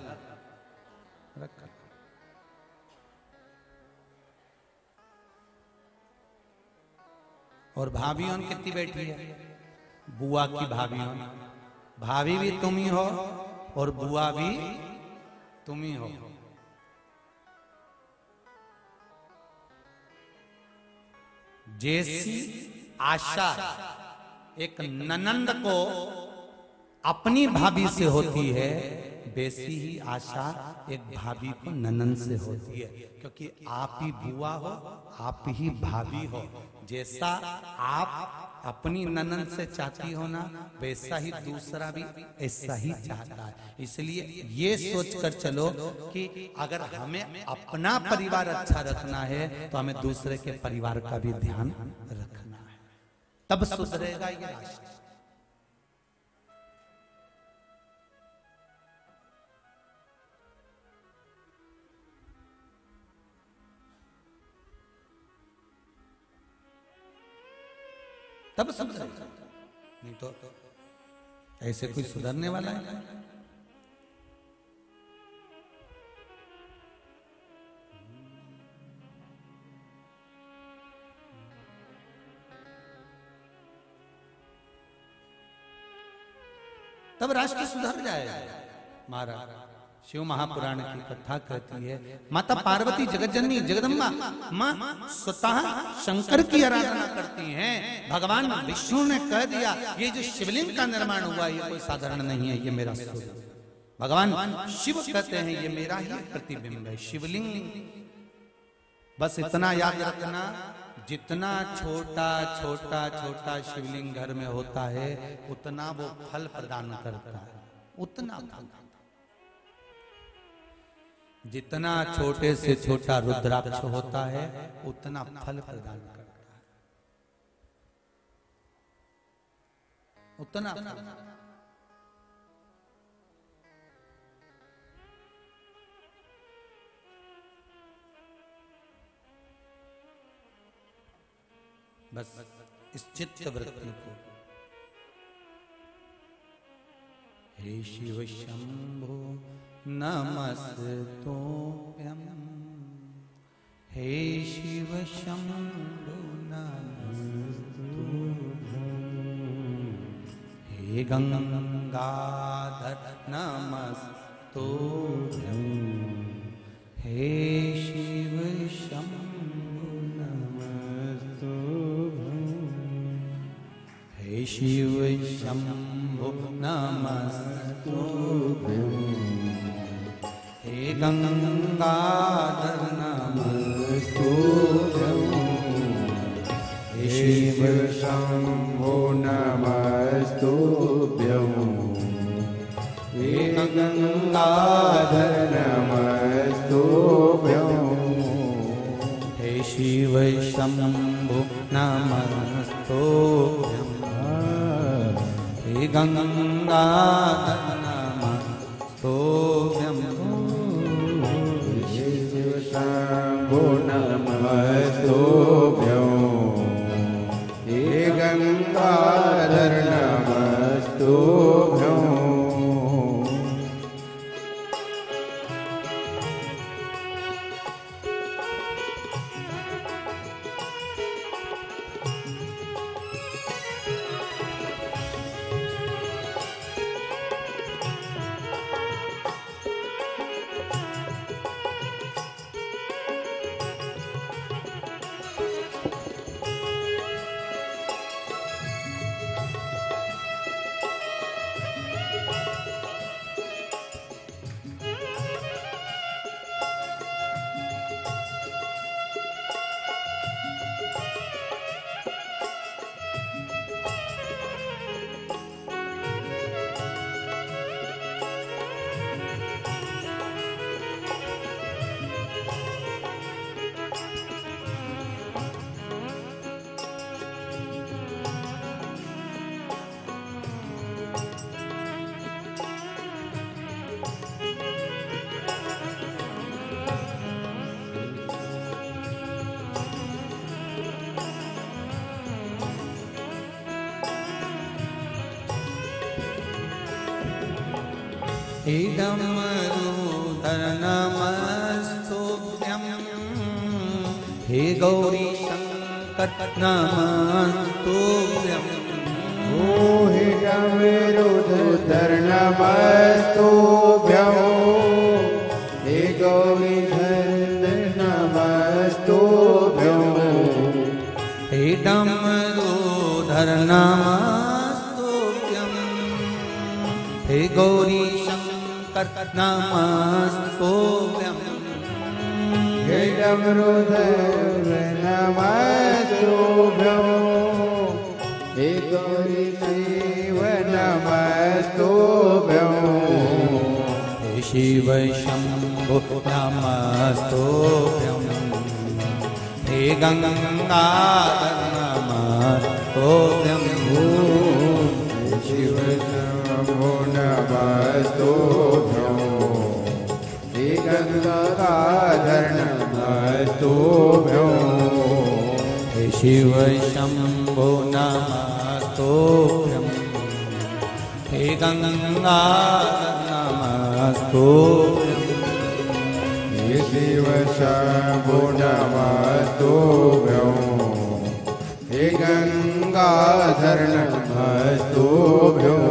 रख। और भाभियों कितनी बैठी है? बुआ की भाभियों, भाभी भी तुम ही हो और बुआ भी तुम ही हो। जैसी आशा एक ननंद को अपनी भाभी से होती है, वैसी ही आशा एक भाभी को ननंद से होती है, क्योंकि आप ही बुआ हो, आप ही भाभी हो। जैसा आप अपनी ननंद से चाहती हो ना, वैसा ही दूसरा भी ऐसा ही चाहता है। इसलिए ये सोचकर चलो कि अगर हमें अपना परिवार अच्छा रखना है तो हमें दूसरे के परिवार का भी ध्यान रखना है, तब सुधरेगा ये राष्ट्र। तब सुधरेगा, नहीं तो ऐसे कोई सुधरने वाला है? तब राष्ट्र सुधर जाएगा। महाराज शिव महापुराण की कथा कहती है, माता पार्वती जगतजननी जगदम्बा मां स्वतः शंकर की आराधना करती हैं। भगवान विष्णु ने कह दिया ये जो शिवलिंग का निर्माण हुआ ये कोई साधारण नहीं है, ये मेरा स्वरूप। भगवान शिव कहते हैं ये मेरा ही प्रतिबिंब है। शिवलिंग बस इतना याद रखना, जितना छोटा छोटा छोटा शिवलिंग घर में होता है उतना वो फल प्रदान करता है, उतना फल। जितना छोटे से छोटा रुद्राक्ष होता है उतना फल प्रदान करता है, उतना फल। बस इस चित्त वृत्ति को, हे शिव शंभो नमस्तुभ्यं, हे शिव शंभो नमस्तुभ्यं, हे गंगाधर नमस्तुभ्यं, हे शिव शंभो नमस्तुभ्यं, हे शिव शंभो नमस्तुभ्यं, हे गंगाधर नमस्तुभ्यं, हे शिव शंभो नमस्तुभ्यं, हे गंगाधर नमस्तुभ्यं, हे शिव शंभो नमस्तुभ्यं, हे गंगाधर नमस्तुभ्यं, शंभो नमस्तुभ्यं, हे गंगाधर नमस्तुभ्यं। हे डमरूधर नमस्तुभ्यं हे गौरी शंकर नमस्तुभ्यं ओ हे डमरूधर नमस्तुभ्यं हे गौरी नमस्तुभ्यं हे डमरूधर नमस्तुभ्यं हे गौरी शंकर नमस्तुभ्यं हे डमरूधर नमस्तुभ्यं हे गौरी शिव नमस्तुभ्यं हे शिव शंभो नमस्तुभ्यं हे गंगाधर नमस्तुभ्यं हे शिव शंभो नमस्तुभ्यं हे गंगाधर नमस्तुभ्यं हे शिव शंभो नमस्तुभ्यं हे गंगाधर नमस्तुभ्यं हे शिव शंभो नमस्तुभ्यं हे गंगाधर नमस्तुभ्यं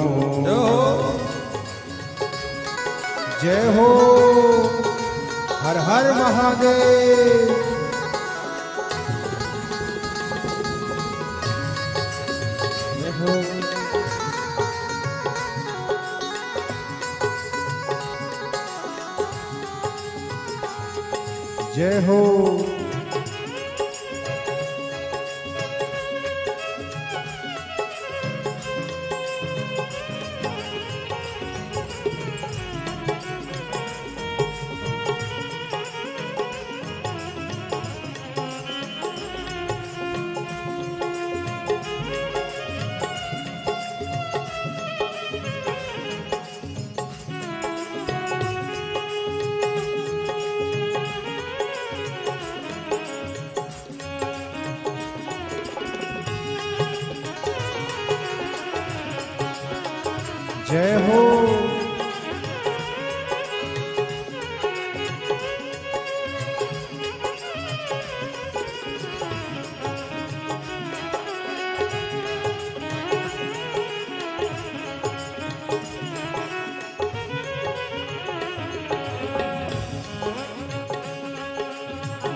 जय हो हर हर महादेव जय हो जय हो जय हो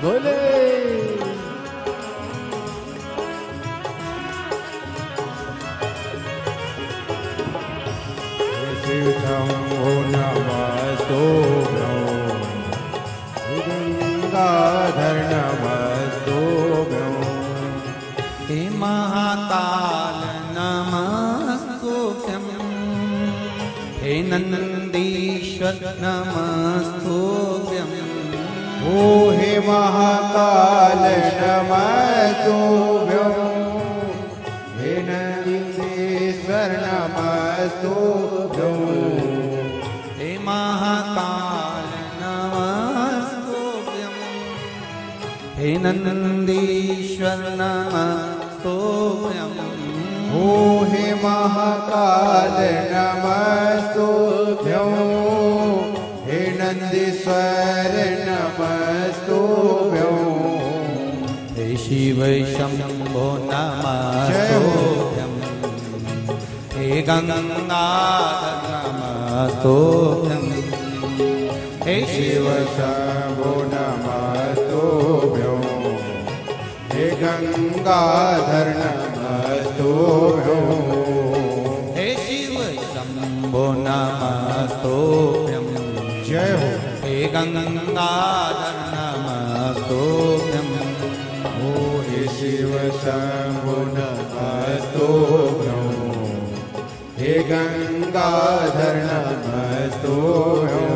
बोले शिव शंभो नमस्तुभ्यं हे गंगाधर नमस्तुभ्यं हे महाकाल नमस्तुभ्यं हे नंदीश्वर नमस्तुभ्यं ओ हे महाकाल नमस्तुभ्यं हे नंदीश्वर नमस्तुभ्यं हे महाकाल नमस्तुभ्यं हे नंदीश्वर नमस्तुभ्यं ओ हे महाकाल नमस्तुभ्यं हे नंदीश्वर नमस्तुभ्यं हे शिव शंभो नमस्तुभ्यं हे गंगाधर नमस्तुभ्यं हे शिव शंभो नमस्तुभ्यं हे गंगाधर नमस्तुभ्यं हे शिव शंभो नमस्तुभ्यं जय हो हे गंगाधर नमस्तुभ्यं ओ हे शिव शंभो नमस्तुभ्यं हे गंगाधर नमस्तुभ्यं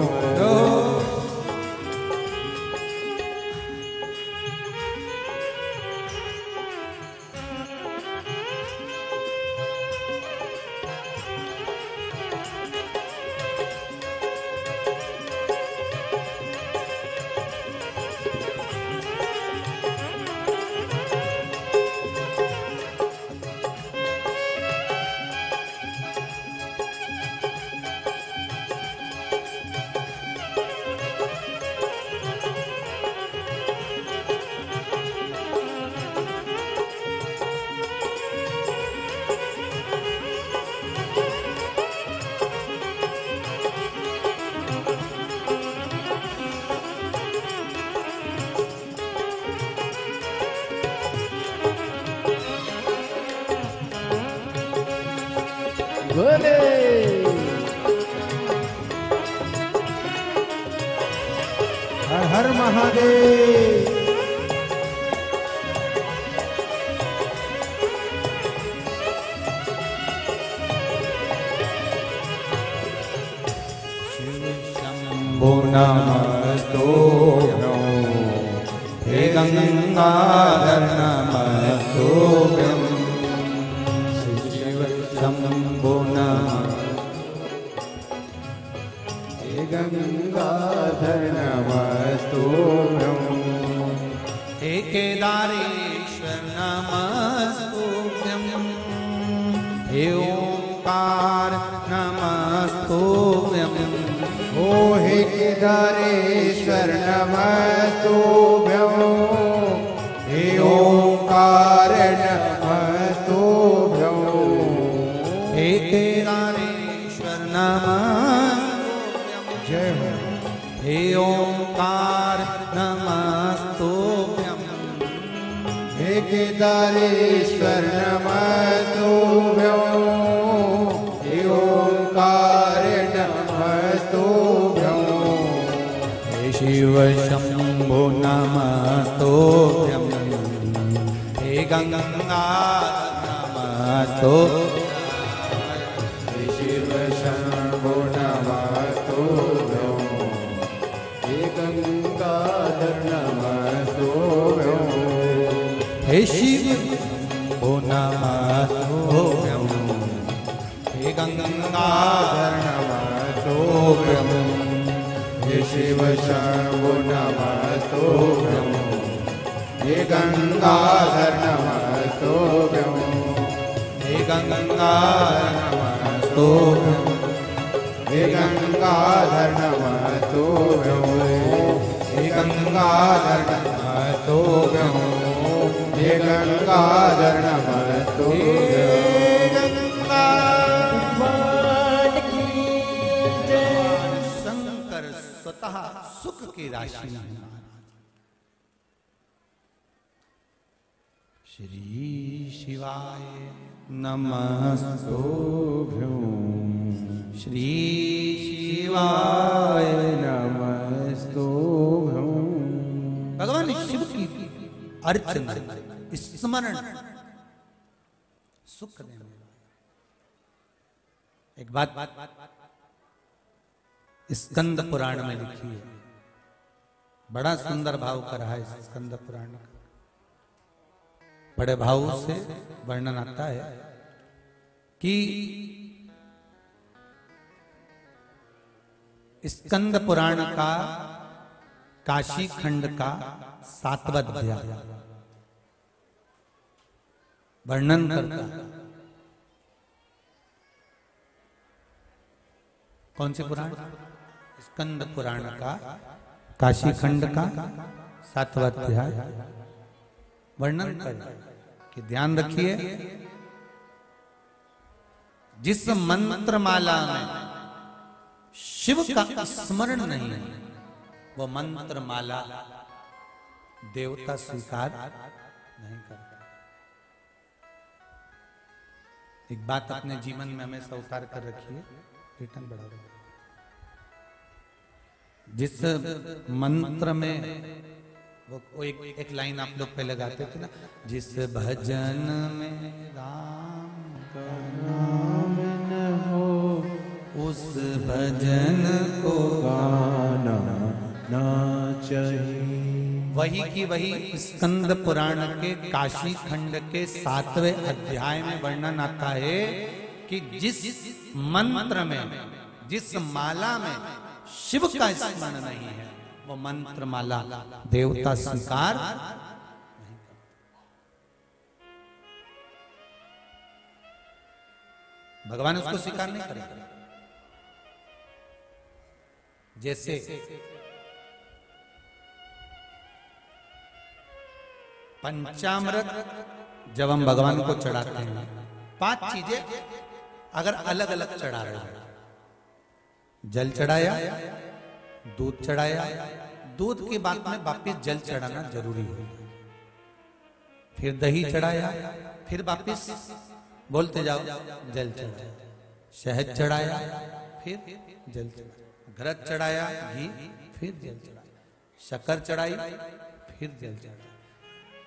बोले हर हर महादेव। शंभो नमस्तुभ्यं हे गंगाधर नमस्तुभ्यं शिव शंभो हे गंगाधर नमस्तुभ्यं हे केदारेश्वर नमस्तुभ्यं हे ओंकार नमस्तुभ्यं ओ हे केदारेश्वर नमस्तुभ्यं हे ओंकार नमस्तुभ्यं हे केदारेश्वर नमस्तुभ्यं जय हो। हे ओंकार नमस्तुभ्यं हे केदारेश्वर नमस्तुभ्यं हे ओंकार नमस्तुभ्यं हे शिव शंभो नमस्तुभ्यं हे गंगाधर नमस्तुभ्यं हे शिव शंभो नमस्तुभ्यं हे गंगाधर नमस्तुभ्यं हे शिव शंभो नमस्तुभ्यं हे गंगाधर नमस्तुभ्यं हे शिव शंभो नमस्तुभ्यं हे गंगाधर नमस्तुभ्यं हे गंगाधर नमस्तुभ्यं हे गंगाधर नमस्तुभ्यं हे गंगाधर नमस्तुभ्यं हे गंगाधर नमस्तुभ्यं शंकर स्वतः सुख की राशि है। श्री शिवाय नमस्तुभ्यं श्री शिवाय नमस्तुभ्यं भगवान शिव की अर्चना स्मरण सुख देने वाला। एक बात स्कंद पुराण में लिखी है, बड़ा सुंदर भाव कर रहा है स्कंद पुराण का। बड़े भाव से वर्णन आता है कि स्कंद पुराण का काशी खंड का 7वां अध्याय वर्णन करता है। कौन से पुराण? स्कंद पुराण का काशी खंड का 7वां अध्याय वर्णन करता है कि ध्यान रखिए, जिस मंत्रमाला में शिव का स्मरण नहीं है वो मंत्रमाला देवता स्वीकार नहीं करता। एक बात अपने जीवन में हमेशा उतार कर रखिए, रिटर्न बढ़ा दो। जिस मंत्र में वो एक लाइन आप लोग पहले गाते थे ना, जिस भजन में राम का नाम न हो उस भजन को गाना ना चाहिए। वही की वही स्कंद पुराण के काशी खंड के 7वें अध्याय में वर्णन आता है कि जिस मंत्र में, जिस माला में शिव का स्मरण नहीं है वो मंत्र माला देवता स्वीकार नहीं करता। भगवान उसको स्वीकार नहीं करेगा। जैसे पंचामृत जब हम भगवान को चढ़ाते हैं, 5 चीजें अगर अलग अलग चढ़ा रहे हैं, जल चढ़ाया, दूध चढ़ाया, दूध के बाद में वापिस जल चढ़ाना जरूरी है, फिर दही चढ़ाया, फिर वापिस बोलते जाओ जल चढ़ाया, शहद चढ़ाया, फिर जल चढ़ाया, घृत चढ़ाया, घी, फिर जल चढ़ाया, शक्कर चढ़ाई, फिर जल चढ़ाया।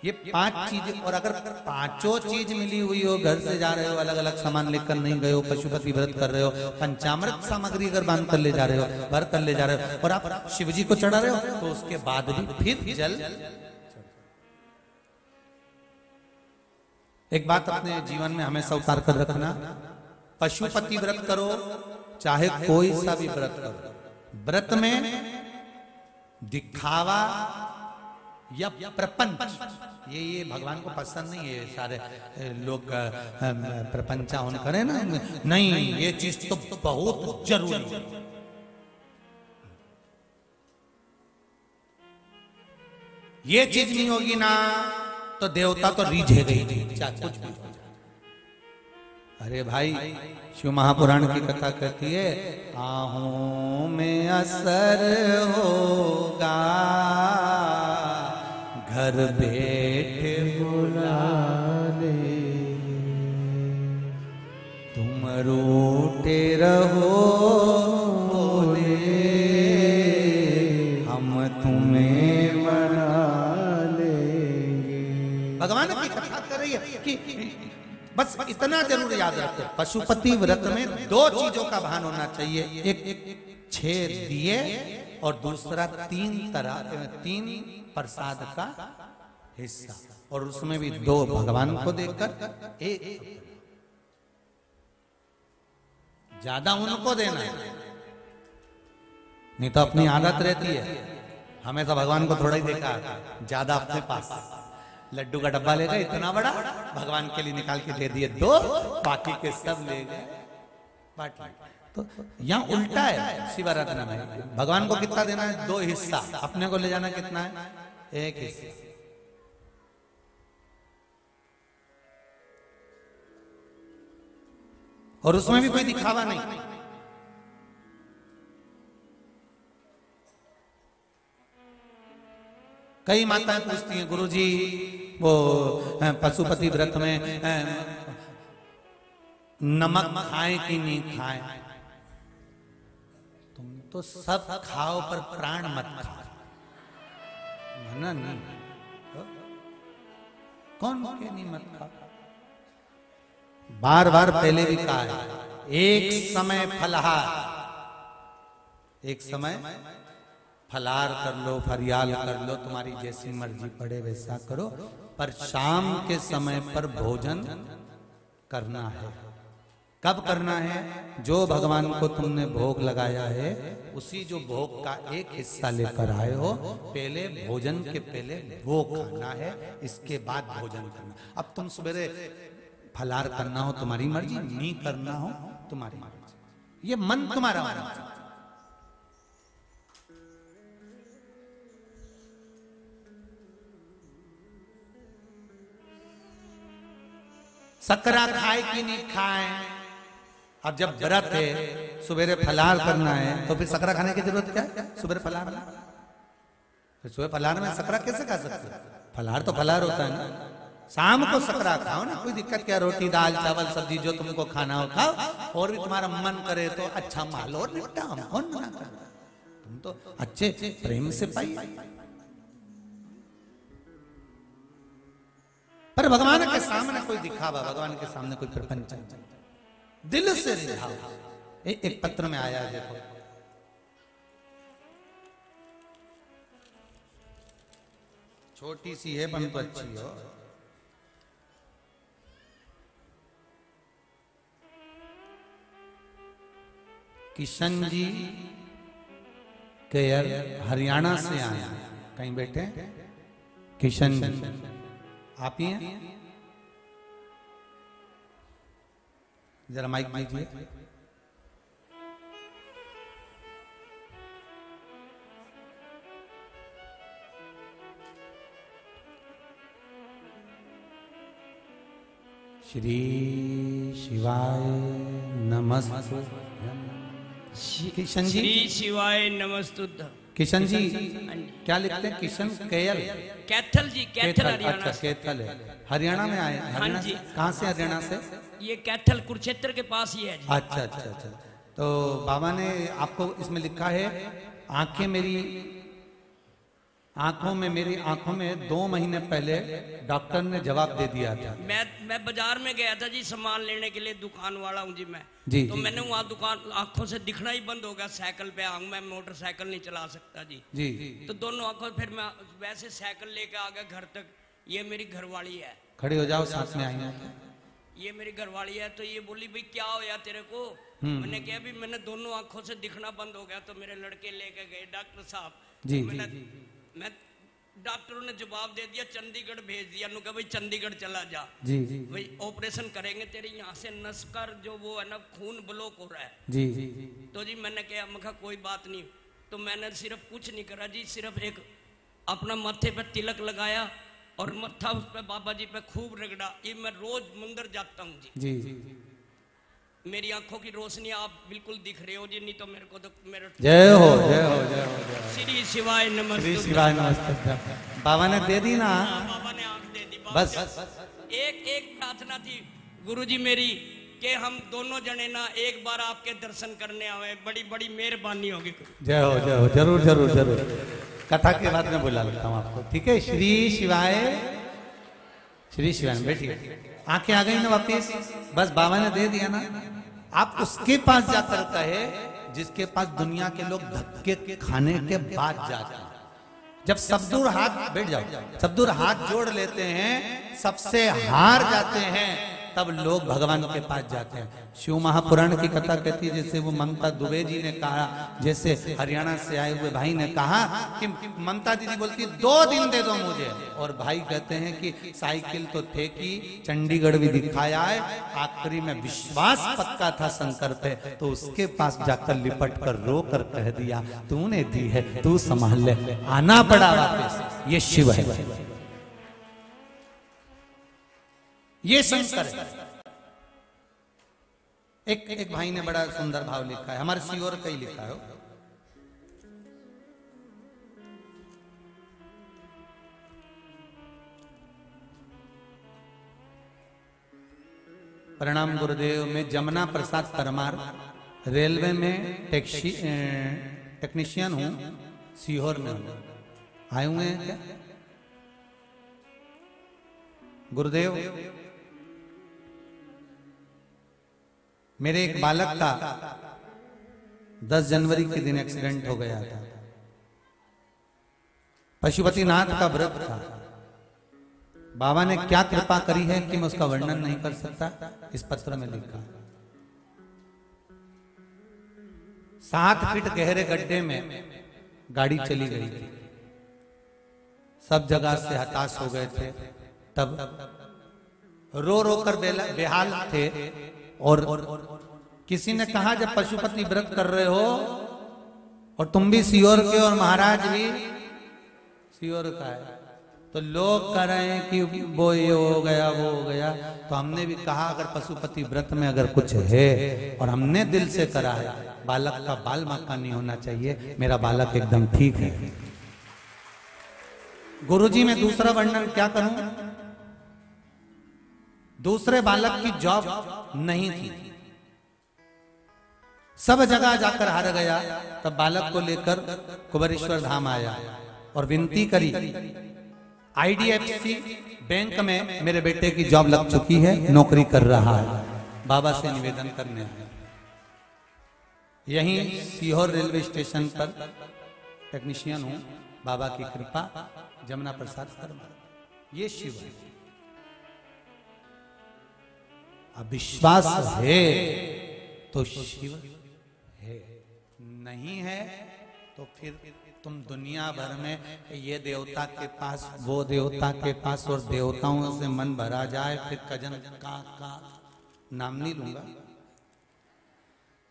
ये 5 चीजें, और अगर 5 चीज मिली हुई हो, घर से जा रहे हो, अलग अलग सामान लेकर नहीं गए हो, पशुपति व्रत कर रहे हो, पंचामृत सामग्री अगर बांध कर ले जा रहे हो, भर कर ले जा रहे हो, और आप शिव जी को चढ़ा रहे हो, तो उसके बाद भी फिर जल। एक बात अपने जीवन में हमेशा उतार कर रखना, पशुपति व्रत करो चाहे कोई सा भी व्रत करो, व्रत में दिखावा या प्रपंच, ये भगवान को पसंद नहीं है। सारे लोग प्रपंचा होने करे ना, नहीं, ये चीज तो बहुत जरूरी है। ये चीज नहीं होगी ना तो देवता तो रीझेगा ही, चाहे कुछ भी हो जाए। अरे भाई, शिव महापुराण की कथा कहती है, आहों में असर होगा, घर बैठे बुला ले, तुम रूठे रहो बोले, हम तुम्हें मना लेंगे। भगवान की कथा कर रही है कि बस इतना जरूर याद रखो, पशुपति व्रत में 2 चीजों का भान होना चाहिए, एक 6 दिए और दूसरा 3 प्रसाद का हिस्सा, और उसमें भी 2 भगवान को देकर, एक ज्यादा उनको देना है, नहीं तो अपनी आदत रहती है हमेशा भगवान को थोड़ा ही देखा, ज्यादा अपने पास। लड्डू का डब्बा ले गए इतना बड़ा, भगवान के लिए निकाल के दे दिए 2, बाकी के सब ले गए बाकी। तो यहाँ उल्टा है शिवरात्रि में, भगवान को कितना देना है? 2 हिस्सा, अपने को ले जाना कितना है? 1 हिस्सा। और उसमें भी कोई दिखावा नहीं। कई माताएं पूछती हैं, गुरुजी वो पशुपति व्रत में नमक खाएं कि नहीं खाएं? तुम तो सब खाओ पर प्राण मत खाओ, मना नहीं। कौन के नहीं मत खाओ? बार बार पहले भी कहा है, एक समय फलहार, एक समय फलार कर लो, फरियाल कर लो, तुम्हारी जैसी मर्जी पड़े वैसा करो, पर शाम के समय पर भोजन करना है। कब करना है? जो भगवान को तुमने भोग लगाया है, उसी जो भोग का एक हिस्सा लेकर आए हो, पहले भोजन के पहले वो खाना है, इसके बाद भोजन करना। अब तुम सवेरे फलार करना हो तुम्हारी मर्जी, नहीं करना हो तुम्हारी मर्जी, ये मन तुम्हारा होना चाहिए। सकरा खाए कि नहीं खाए? अब जब व्रत है, सुबह फलार करना है, तो फिर सकरा खाने की जरूरत क्या है? सुबह फलार, फिर सुबह फलार में सकरा कैसे खा सकते? फलार तो फलार होता है ना। शाम को सकरा खाओ ना, कोई दिक्कत क्या? रोटी दाल चावल सब्जी जो तुमको खाना हो खाओ, और भी तुम्हारा मन करे तो अच्छा माल और निपटा, हम कौन मना कर? तुम तो अच्छे प्रेम से पाइए। पर भगवान के सामने कोई दिखावा, भगवान के सामने कोई प्रपंच, दिल से रिझाओ। एक पत्र में आया है, देखो, छोटी सी है परंतु अच्छी हो। किशन जी केयर हरियाणा से आए, कहीं बैठे किशन जी, आप ही हैं? जरा माइक दीजिए। श्री शिवाय नमस्तुभ्यं। किशन जी, श्री शिवाय नमस्तुभ्यं। किशन जी, हाँ जी। क्या लिखते हैं? किशन कैयल, कैथल जी, कैथल हरियाणा अच्छा से। कैथल है, हरियाणा में आए? हरियाणा जी। से? कहाँ से हरियाणा से? ये कैथल कुरुक्षेत्र के पास ही है जी। अच्छा अच्छा अच्छा। तो बाबा ने आपको इसमें लिखा है, आंखें मेरी आंखों में, मेरी आंखों में 2 महीने पहले डॉक्टर ने जवाब दे दिया था। मैं बाजार में गया था जी सामान लेने के लिए, दुकान वाला हूँ जी मैं। जी, तो जी, मैंने वहाँ दुकान आंखों से दिखना ही बंद हो गया, साइकिल पे आऊँ, मैं मोटरसाइकिल नहीं चला सकता जी। जी तो दोनों आंखों, फिर मैं वैसे साइकिल लेके आ गया घर तक। ये मेरी घरवाली है, खड़े हो जाओ, साथ में आई हैं। ये मेरी घरवाली है। तो ये बोली भाई क्या होया तेरे को? मैंने कहा भी मैंने दोनों आंखों से दिखना बंद हो गया। तो मेरे लड़के लेके गए डॉक्टर साहब। जी, मैं डॉक्टरों ने जवाब दे दिया, चंडीगढ़ भेज दिया। नु कहा भाई चंडीगढ़ चला जा, जी भाई ऑपरेशन करेंगे तेरे यहाँ से नस कर जो वो है ना खून ब्लॉक हो रहा है। जी। तो जी मैंने कहा, मैं कहा कोई बात नहीं। तो मैंने सिर्फ कुछ नहीं करा जी, सिर्फ एक अपना माथे पे तिलक लगाया और मत्था उस पे बाबा जी पे खूब रगड़ा। ये मैं रोज मंदिर जाता हूँ जी। जी मेरी आंखों की रोशनी आप बिल्कुल दिख रहे हो जी, नहीं तो मेरे को तो मेरे जय हो जय हो जय हो जय हो। श्री शिवाय नमस्ते। श्री शिवाय नमस्ते। बाबा ने दे दी ना, बाबा ने आंख दे दी। बस एक प्रार्थना थी गुरुजी मेरी, कि हम दोनों जने ना एक बार आपके दर्शन करने आवे, बड़ी बड़ी मेहरबानी होगी। जय हो जय हो, जरूर जरूर जरूर। कथा के बाद में बुला लेता हूँ आपको, ठीक है? श्री शिवाय, श्री शिवाय। बैठिए, आंखें आ गई ना वापिस? बस बाबा ने दे दिया ना। आप उसके पास जाकर कहे जिसके पास दुनिया के लोग धक्के खाने के बाद जाते हैं। जब सब दूर हाथ, बैठ जाओ, सब दूर हाथ जोड़ लेते हैं, सबसे हार जाते हैं, तब लोग भगवान के पास जाते हैं। शिव महापुराण की कथा कहती है, जैसे वो ममता दुबे जी ने कहा, जैसे हरियाणा से आए हुए भाई ने कहा कि ममता दीदी बोलती 2 दिन दे दो मुझे, और भाई कहते हैं कि साइकिल तो थे कि चंडीगढ़ भी दिखाया है, आखिरी में विश्वास पक्का था शंकर पे, तो उसके पास जाकर लिपट कर रो कर कह दिया, तूने दी है तू संभाल ले, आना पड़ा वापस। ये शिव है, ये शंकर है। एक भाई ने बड़ा सुंदर भाव लिखा है, हमारे सीओर का ही लिखा है। प्रणाम गुरुदेव, मैं जमुना प्रसाद परमार, रेलवे में टेक्नीशियन हूं, सीहोर में हूं। आए हुए हैं क्या गुरुदेव? मेरे एक बालक का 10 जनवरी के दिन एक्सीडेंट हो गया था। पशुपतिनाथ का व्रत था। बाबा ने क्या कृपा करी है कि मैं उसका वर्णन नहीं कर सकता। इस पत्र में लिखा, 7 फीट गहरे गड्ढे में गाड़ी चली गई थी। सब जगह से हताश हो गए थे। तब रो रो कर बेहाल थे, और किसी ने कहा, जब पशुपति व्रत कर रहे हो और तुम भी सीहोर के और महाराज भी सीहोर का है, तो लोग कह रहे हैं कि वो ये हो गया वो हो गया। तो हमने भी कहा, अगर पशुपति व्रत में अगर कुछ है और हमने दिल से करा है, बालक का बाल बांका नहीं होना चाहिए। मेरा बालक एकदम ठीक है। गुरुजी, मैं दूसरा वर्णन क्या करूं? दूसरे बालक की जॉब नहीं थी, सब जगह जाकर हार गया। तब बालक को लेकर कुबेरेश्वर धाम आया और विनती करी, IDFC बैंक में मेरे बेटे की जॉब लग चुकी है, नौकरी कर रहा है, बाबा से निवेदन करने आया। यहीं सीहोर रेलवे स्टेशन पर टेक्नीशियन हूं, बाबा की कृपा, जमुना प्रसाद शर्मा। ये शिव है। अब विश्वास है तो शिव है, नहीं है तो फिर तुम दुनिया भर में ये देवता के पास वो देवता के पास, और देवताओं से मन भरा जाए, फिर कजन का नाम नहीं लूंगा,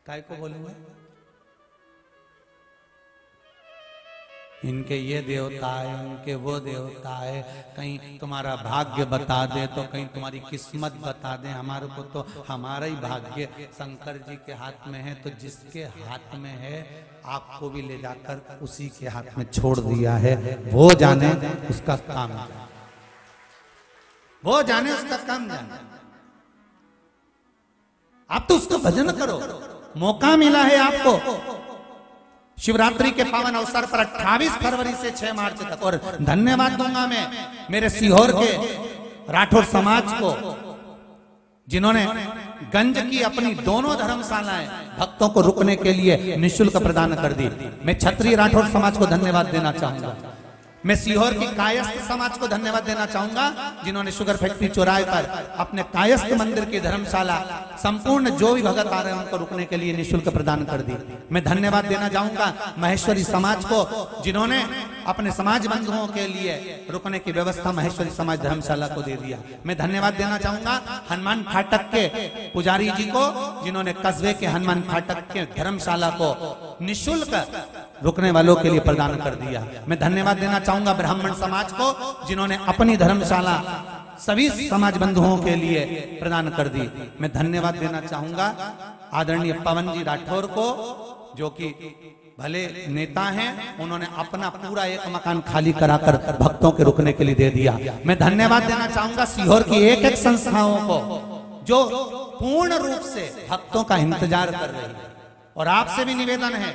काय को बोलूंगा। इनके ये देवता है, उनके वो देवता है, कहीं तुम्हारा भाग्य बता दे तो कहीं तुम्हारी किस्मत बता दे। हमारे को तो हमारा ही भाग्य शंकर जी के हाथ में है, तो जिसके हाथ में है आपको भी ले जाकर उसी के हाथ में छोड़ दिया है। वो जाने उसका काम जाने, वो जाने उसका काम जाने। आप तो उसका भजन करो, मौका मिला है आपको शिवरात्रि के पावन अवसर पर 28 फरवरी से 6 मार्च तक। और धन्यवाद दूंगा मैं मेरे सीहोर के राठौर समाज को, जिन्होंने गंज की अपनी दोनों धर्मशालाएं भक्तों को रुकने के लिए निःशुल्क प्रदान कर दी। मैं क्षत्रिय राठौर समाज को धन्यवाद देना चाहूंगा। मैं सीहोर की कायस्थ समाज को धन्यवाद देना चाहूंगा, जिन्होंने शुगर फैक्ट्री चौराहे पर अपने कायस्थ मंदिर की धर्मशाला संपूर्ण जो भी भगत आ रहे हैं उनको रुकने के लिए निःशुल्क प्रदान कर दी। मैं धन्यवाद देना चाहूंगा महेश्वरी समाज को, जिन्होंने अपने समाज बंधुओं के लिए रुकने की व्यवस्था महेश्वरी समाज धर्मशाला को दे दिया। मैं धन्यवाद देना चाहूंगा हनुमान फाटक के पुजारी जी को, जिन्होंने कस्बे के हनुमान फाटक के धर्मशाला को निःशुल्क रुकने वालों के लिए प्रदान कर दिया। मैं धन्यवाद देना चाहूंगा ब्राह्मण समाज को, जिन्होंने अपनी धर्मशाला सभी समाज बंधुओं के लिए प्रदान कर दी। मैं धन्यवाद देना चाहूंगा आदरणीय पवन जी राठौर को, जो कि भले नेता हैं, उन्होंने अपना पूरा एक मकान खाली कराकर भक्तों के रुकने के लिए दे दिया। मैं धन्यवाद देना चाहूंगा सीहोर की एक एक संस्थाओं को, जो पूर्ण रूप से भक्तों का इंतजार कर रही है। और आपसे भी निवेदन है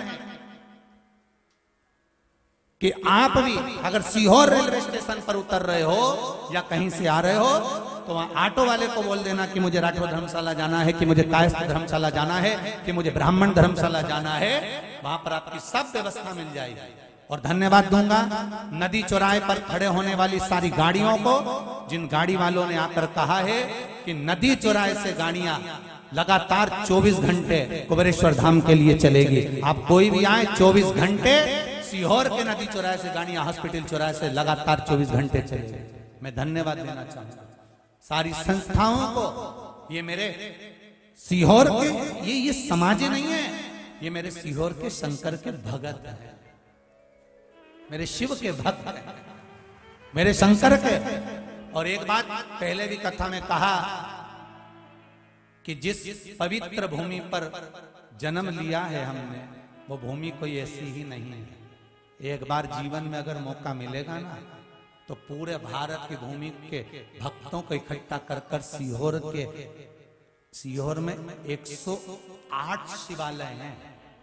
कि आप भी अगर सीहोर रेलवे स्टेशन पर उतर रहे हो या कहीं से आ रहे हो, तो वहां ऑटो वाले को बोल देना कि मुझे राठौर धर्मशाला जाना है, कि मुझे कायस्थ धर्मशाला जाना है, कि मुझे ब्राह्मण धर्मशाला जाना है। वहां पर आपकी सब व्यवस्था मिल जाएगी। और धन्यवाद दूंगा नदी चौराहे पर खड़े होने वाली सारी गाड़ियों को, जिन गाड़ी वालों ने आकर कहा है कि नदी चौराहे से गाड़ियां लगातार 24 घंटे कुबेरेश्वर धाम के लिए चलेगी। आप कोई भी आए 24 घंटे सीहोर के नदी चौराहे से गाड़ियां हॉस्पिटल चौराहे से लगातार 24 घंटे चलेगी। मैं धन्यवाद देना चाहूंगा सारी संस्थाओं को। ये मेरे सीहोर के ये समाज नहीं है, ये मेरे सीहोर के शंकर के भगत है, मेरे शिव के भक्त है, मेरे शंकर के। और एक बात पहले भी कथा में कहा कि जिस पवित्र भूमि पर जन्म लिया है हमने, वो भूमि कोई ऐसी ही नहीं है। एक बार जीवन में अगर मौका मिलेगा ना, तो पूरे भारत की भूमि के भक्तों को इकट्ठा कर कर सीहोर में 108 शिवालय हैं।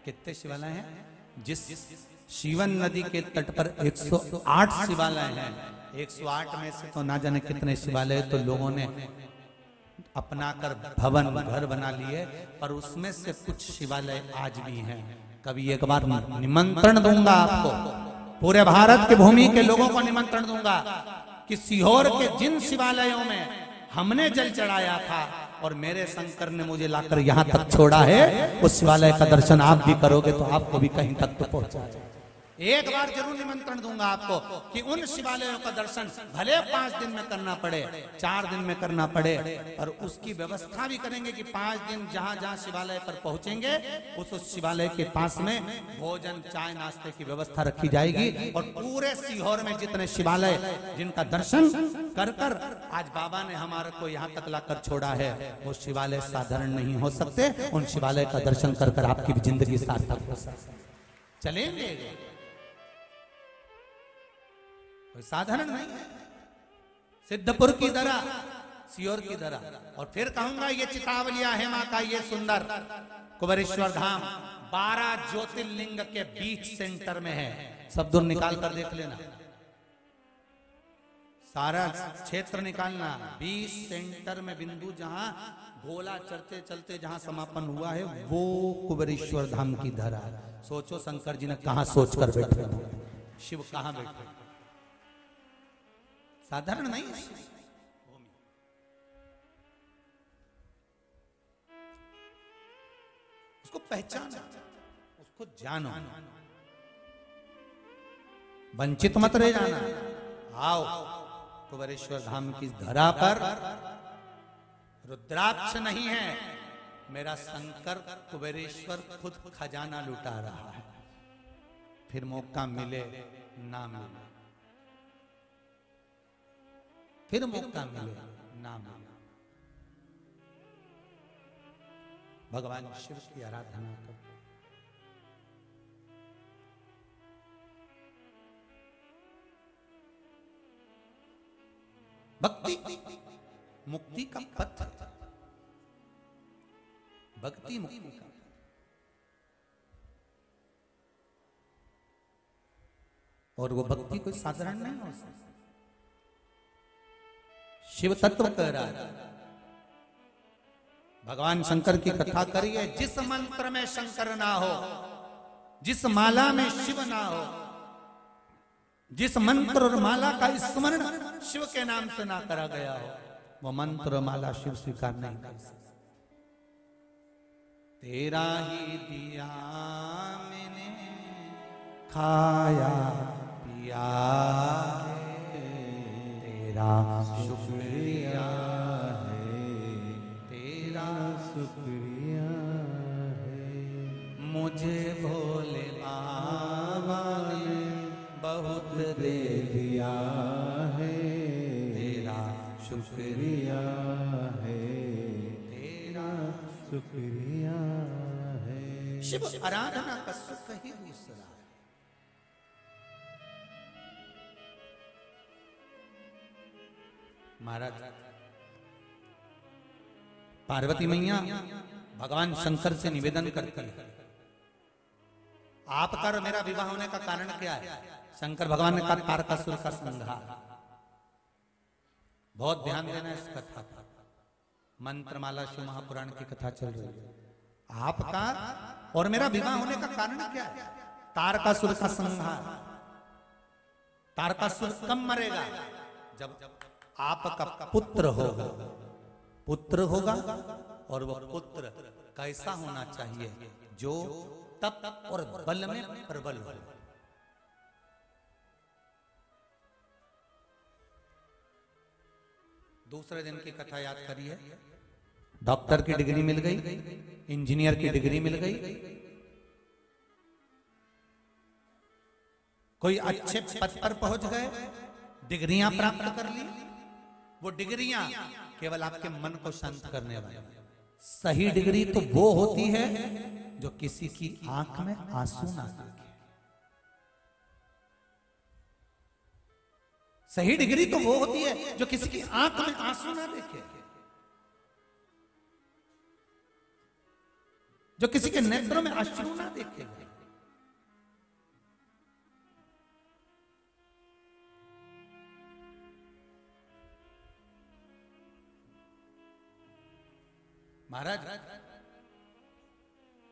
कितने शिवालय हैं? जिस शिवन नदी के तट पर 108 शिवालय हैं। 108 में से तो ना जाने कितने शिवालय तो लोगों ने अपना कर भवन घर बना लिए, पर उसमें से कुछ शिवालय आज भी हैं। कभी एक बार निमंत्रण दूंगा आपको, पूरे भारत की भूमि के लोगों को निमंत्रण दूंगा कि सीहोर के जिन शिवालयों में हमने जल चढ़ाया था और मेरे शंकर ने मुझे लाकर यहाँ तक छोड़ा है, उस शिवालय का दर्शन आप भी करोगे तो आपको भी कहीं तक तो पहुंचाएगा। एक बार जरूर निमंत्रण दूंगा आपको कि उन शिवालयों का दर्शन भले 5 दिन में करना पड़े, 4 दिन में करना पड़े, और उसकी व्यवस्था भी करेंगे कि 5 दिन जहां जहां शिवालय पर पहुंचेंगे उस शिवालय के पास में भोजन चाय नाश्ते की व्यवस्था रखी जाएगी। और पूरे सीहोर में जितने शिवालय जिनका दर्शन कर कर आज बाबा ने हमारे को यहाँ तक लाकर छोड़ा है, वो शिवालय साधारण नहीं हो सकते। उन शिवालय का दर्शन कर कर आपकी भी जिंदगी सार्थक हो सकती। चलेंगे, साधारण नहीं है। सिद्धपुर की दरा, सीहोर की दरा। और फिर कहूंगा ये चितावलिया हेमा का ये सुंदर कुबेरेश्वर धाम 12 ज्योतिर्लिंग के बीच सेंटर में है। सब दूर निकाल कर देख लेना, सारा क्षेत्र निकालना। 20 सेंटर में बिंदु जहां गोला चलते चलते जहां समापन हुआ है, वो कुबेरेश्वर धाम की धरा। सोचो शंकर जी ने कहां सोचकर बैठे, शिव कहां बैठे, साधारण नहीं है। उसको पहचानो, उसको जानो, वंचित मत रह जाना। आओ कुबेरेश्वर धाम की धरा पर रुद्राक्ष नहीं है, मेरा शंकर कुबेरेश्वर खुद खजाना लुटा रहा है। फिर मौका मिले ना मिले, फिर मौका मिले ना मिले। भगवान शिव की आराधना करो। भक्ति मुक्ति का पथ है, भक्ति मुक्ति का। और वो भक्ति कोई साधारण नहीं हो सकती। शिव तत्व कह रहा है, भगवान शंकर की कथा करिए। जिस मंत्र में शंकर ना हो, जिस माला में शिव ना हो, जिस मंत्र और माला का स्मरण शिव के नाम से ना करा गया हो, वो मंत्र और माला शिव स्वीकार नहीं कर सकता। तेरा ही दिया मैंने खाया पिया, तेरा शुक्रिया है, तेरा शुक्रिया है। मुझे भोले बाबा ने बहुत दे दिया है, तेरा शुक्रिया है, तेरा शुक्रिया है। शिव आराधना का सुख ही दूसरा है। महाराज पार्वती मैया भगवान शंकर से निवेदन करती है, आपका और मेरा विवाह होने का कारण क्या है? शंकर भगवान ने कहा तारकासुर का संहार। बहुत ध्यान देना इस कथा का। मंत्रमाला शिव महापुराण की कथा चल रही है। आपका और मेरा विवाह होने का कारण क्या है? तारकासुर का संहार। तारकासुर कब मरेगा? जब आपका पुत्र होगा। पुत्र होगा और वह पुत्र कैसा होना चाहिए? जो तप और बल में प्रबल हो। दूसरे दिन की कथा याद करिए। डॉक्टर की डिग्री मिल गई, इंजीनियर की डिग्री मिल गई, कोई अच्छे पद पर पहुंच गए, डिग्रियां प्राप्त कर ली। वो डिग्रियां केवल आपके मन को शांत करने वाली। सही डिग्री तो वो होती है जो किसी की आंख में आंसू ना देखे। सही डिग्री तो वो होती है जो किसी की आंख में आंसू ना देखे, जो किसी के नेत्रों में अश्रु ना देखे। महाराज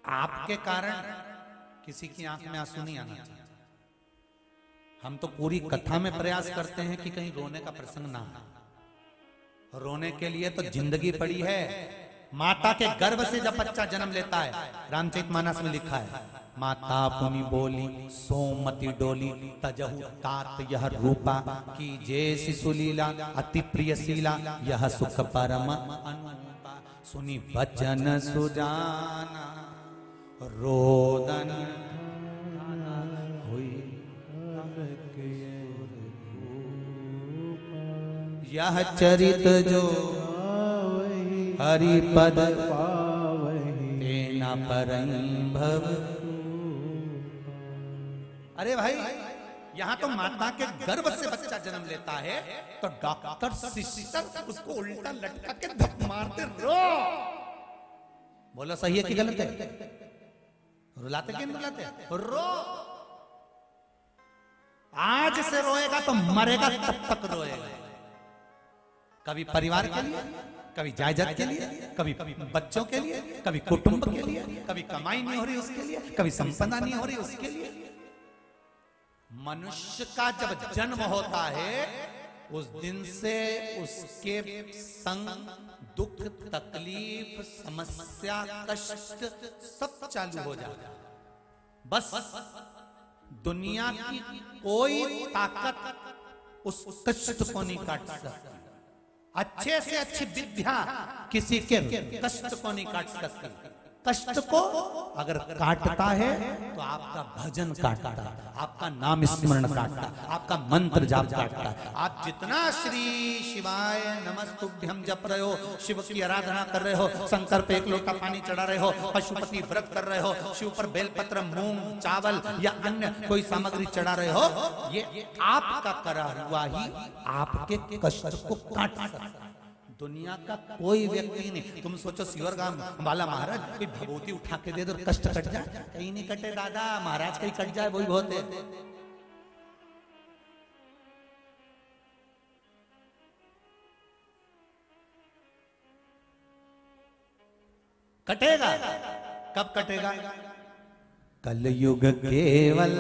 आपके कारण किसी की आंख में आंसू नहीं आना चाहिए। हम तो पूरी कथा में प्रयास करते हैं कि कहीं रोने का प्रसंग ना हो। रोने के लिए तो जिंदगी पड़ी है। माता के गर्भ से जब बच्चा जन्म लेता है, रामचरितमानस में लिखा है, माता पुनि बोली सोमति डोली तजहु तात यह रूपा की जय शिशुलीला अति प्रियशीला यह सुख परम अनुपा। सुनी बचन सुजाना रोदन हुई यह चरित जो हरिपद तेना परई भव। अरे भाई, यहाँ तो माता के गर्भ से बच्चा जन्म लेता है तो डॉक्टर सिस्टर उसको उल्टा लटका के धक मारते रो। बोलो सही है कि गलत है? रुलाते कि नहीं रुलाते? रो। आज से रोएगा तो मरेगा तब तक रोएगा। कभी परिवार के लिए, कभी जायदाद के लिए, कभी बच्चों के लिए, कभी कुटुंब के लिए, कभी कमाई नहीं हो रही उसके लिए, कभी संपदा नहीं हो रही उसके लिए। मनुष्य का जब जन्म होता है उस दिन से उसके संग दुख तकलीफ समस्या कष्ट सब चालू हो जाता है। बस दुनिया की कोई ताकत उस कष्ट को नहीं काट सकती। अच्छे से अच्छी विद्या किसी के कष्ट को नहीं काट सकती। कष्ट को अगर काटता है तो आपका भजन काटता है, आपका नाम स्मरण काटता है, आपका मंत्र जाप काटता है। आप जितना श्री शिवाय नमस्तुभ्यम जप रहे हो, शिव की आराधना कर रहे हो, शंकर पे एक लोटा पानी चढ़ा रहे हो, पशुपति व्रत कर रहे हो, शिव पर बेलपत्र, मूंग, चावल या अन्य कोई सामग्री चढ़ा रहे हो, ये आपका करा हुआ ही आपके कष्ट को काट सकता है। दुनिया का कोई व्यक्ति नहीं। तुम सोचो सियोर गांव वाला महाराज कोई भभूति उठा के दे दो कष्ट कट जाए, कहीं नहीं कटे दादा, महाराज कहीं कट जाए वही बहुत है। कटेगा, कब कटेगा? कलयुग केवल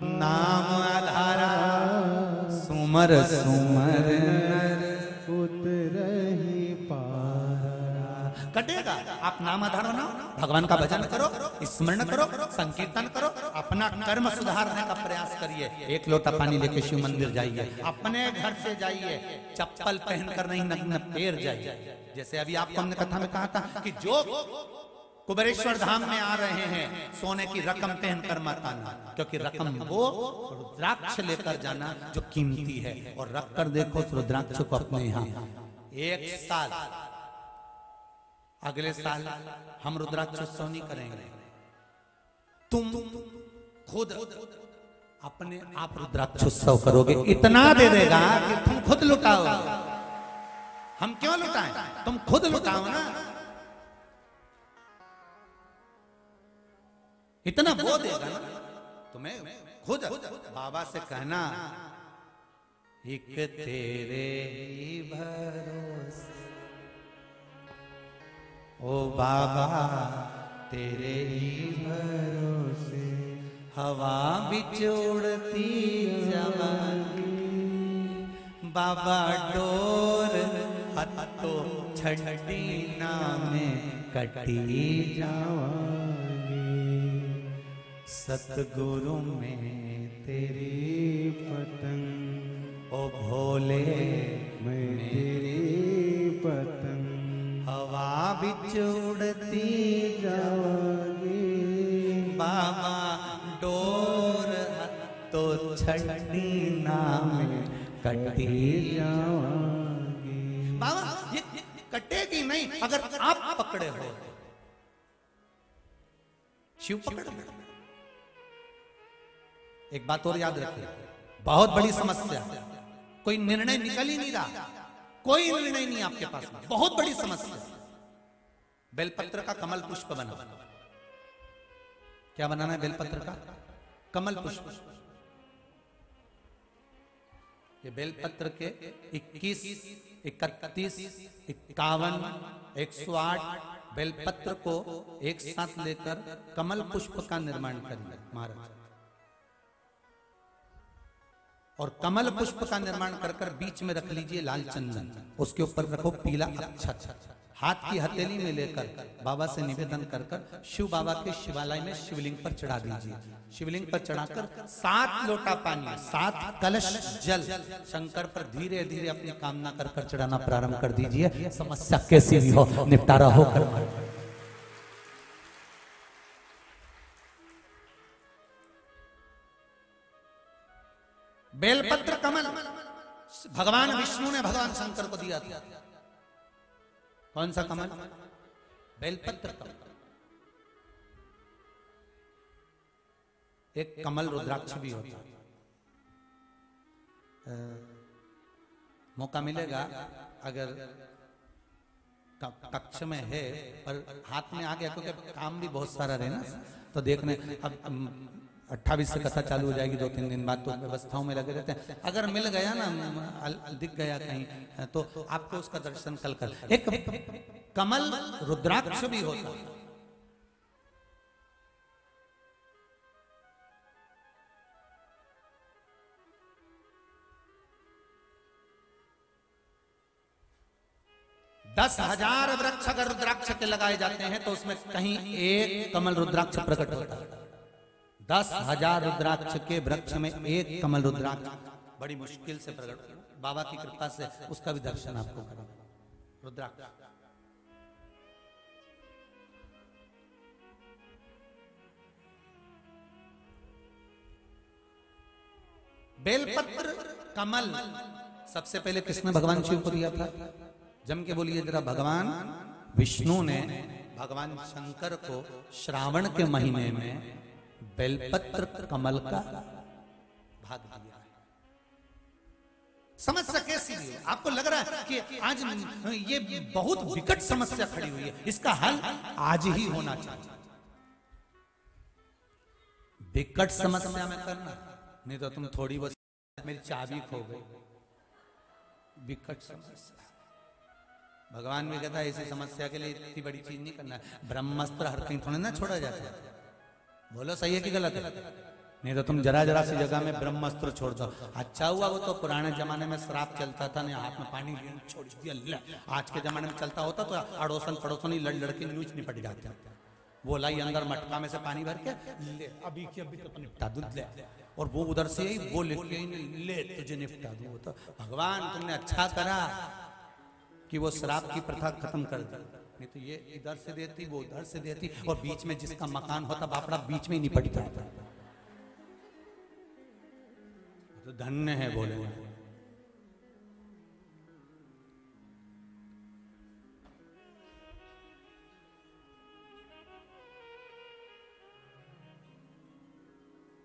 नाम आधारा, सुमर सुमर उतरहि पारा। कटेगा। आप नाम आधार बनाओ, भगवान का भजन करो, स्मरण करो, संकीर्तन करो, अपना कर्म सुधारने का प्रयास करिए। एक लोटा पानी लेके शिव मंदिर जाइए, अपने घर से जाइए, चप्पल पहनकर नहीं, नग्न पैर जाइए। जैसे अभी आपको हमने कथा में कहा था कि जो कुबेरेश्वर धाम में आ रहे हैं, सोने की रकम पहनकर मत आना, क्योंकि रकम वो रुद्राक्ष लेकर जाना जो कीमती है। और रख कर देखो उस रुद्राक्ष को अपने यहाँ। एक साल, अगले साल हम रुद्राक्ष उत्सव नहीं करेंगे, तुम खुद अपने आप रुद्राक्ष उत्सव करोगे। इतना दे देगा कि तुम खुद लुटाओ। हम क्यों लुटाएं? तुम खुद लुटाओ ना। इतना वो देगा ना तुम्हें। खुद बाबा से कहना, एक तेरे ही भरोसे, ओ बाबा तेरे ही भरोसे, हवा बिच उड़ती जवानी, बाबा डोर हत्तो छड़ी नामे कटी जावांगी, सतगुरु में तेरी पतंग, ओ भोले मैं तेरी पतंग, हवा बिच उड़ती जावांगी, बाबा डोर हत्तो छड़ी नामे कटी जावांगी। बाबा ये कटेगी नहीं अगर आप पकड़े हो। शिव पकड़ ले। एक बात और याद रखिए, बहुत बड़ी समस्या, कोई निर्णय निकल ही नहीं रहा, कोई निर्णय नहीं आपके पास में, बहुत बड़ी समस्या। बेलपत्र का कमल पुष्प बना। क्या बनाना है? बेलपत्र का कमल पुष्प। ये बेलपत्र के 21, 31, 51, 108 बेलपत्र को एक साथ लेकर कमल पुष्प का निर्माण करिए महाराज। और कमल पुष्प का निर्माण कर बीच में रख लीजिए लाल चंदन, उसके ऊपर रखो पीला अक्षत, हाथ की हथेली में लेकर बाबा से निवेदन कर शिव बाबा के शिवालय में शिवलिंग पर चढ़ा दीजिए। शिवलिंग पर चढ़ाकर 7 लोटा पानी, 7 कलश जल शंकर पर धीरे धीरे अपनी कामना कर चढ़ाना प्रारंभ कर दीजिए। समस्या कैसी भी हो निपटारा होकर। बेलपत्र कमल भगवान विष्णु ने भगवान शंकर को दिया था। कौन सा कमल? बेलपत्र कमल। एक कमल रुद्राक्ष भी होता है। मौका मिलेगा अगर कक्ष में है पर हाथ में आ गया, क्योंकि काम भी बहुत सारा रहे ना, तो देखने अब 28 से कथा चालू हो जाएगी, 2-3 दिन बाद, तो व्यवस्थाओं में लगे रहते हैं। अगर मिल गया ना, दिख गया कहीं, तो आपको उसका दर्शन कल कर। एक कमल रुद्राक्ष भी होता है। दस 10,000 वृक्ष अगर रुद्राक्ष के लगाए जाते हैं तो उसमें कहीं एक कमल रुद्राक्ष प्रकट होता है। 10,000 रुद्राक्ष के वृक्ष में एक कमल रुद्राक्ष बड़ी मुश्किल से प्रकट। बाबा की कृपा से उसका भी दर्शन आपको करें। रुद्राक्ष बेलपत्र कमल सबसे पहले किसने भगवान शिव को दिया था? जम के बोलिए जरा। भगवान विष्णु ने भगवान शंकर को श्रावण के महीने में बेलपत्र कमल का भाग दिया है। समस्या कैसी है? आपको लग रहा है कि आज ये बहुत विकट समस्या खड़ी हुई है, इसका हल आज ही होना चाहिए। विकट समस्या में करना, नहीं तो तुम थोड़ी बहुत मेरी चाबी खो गई। विकट समस्या भगवान भी कहता है ऐसी समस्या के लिए इतनी बड़ी चीज नहीं करना है। ब्रह्मास्त्र हर कहीं थोड़ा ना छोड़ा जाता है। बोलो सही है कि गलत है? नहीं तो तुम जरा जरा सी जगह में ब्रह्मास्त्र छोड़ दो। अच्छा हुआ वो तो पुराने जमाने में श्राप चलता था, नहीं हाथ में पानी छोड़ दिया। आज के जमाने में चलता होता तो अड़ोसन पड़ोसन ही लड़ लड़के न्यूज निपट जाते। वो लाई अंदर मटका में से पानी भर के ले, अभी की अभी तो निपटा दूध ले, और वो उधर से ही वो लेके ले तुझे निपटा दूं। वो तो भगवान तुमने अच्छा करा कि वो शराब की प्रथा खत्म कर दी, नहीं तो ये इधर से देती वो उधर से देती, और बीच में जिसका मकान होता बापड़ा बीच में ही निपट जाता। तो धन्य है बोले।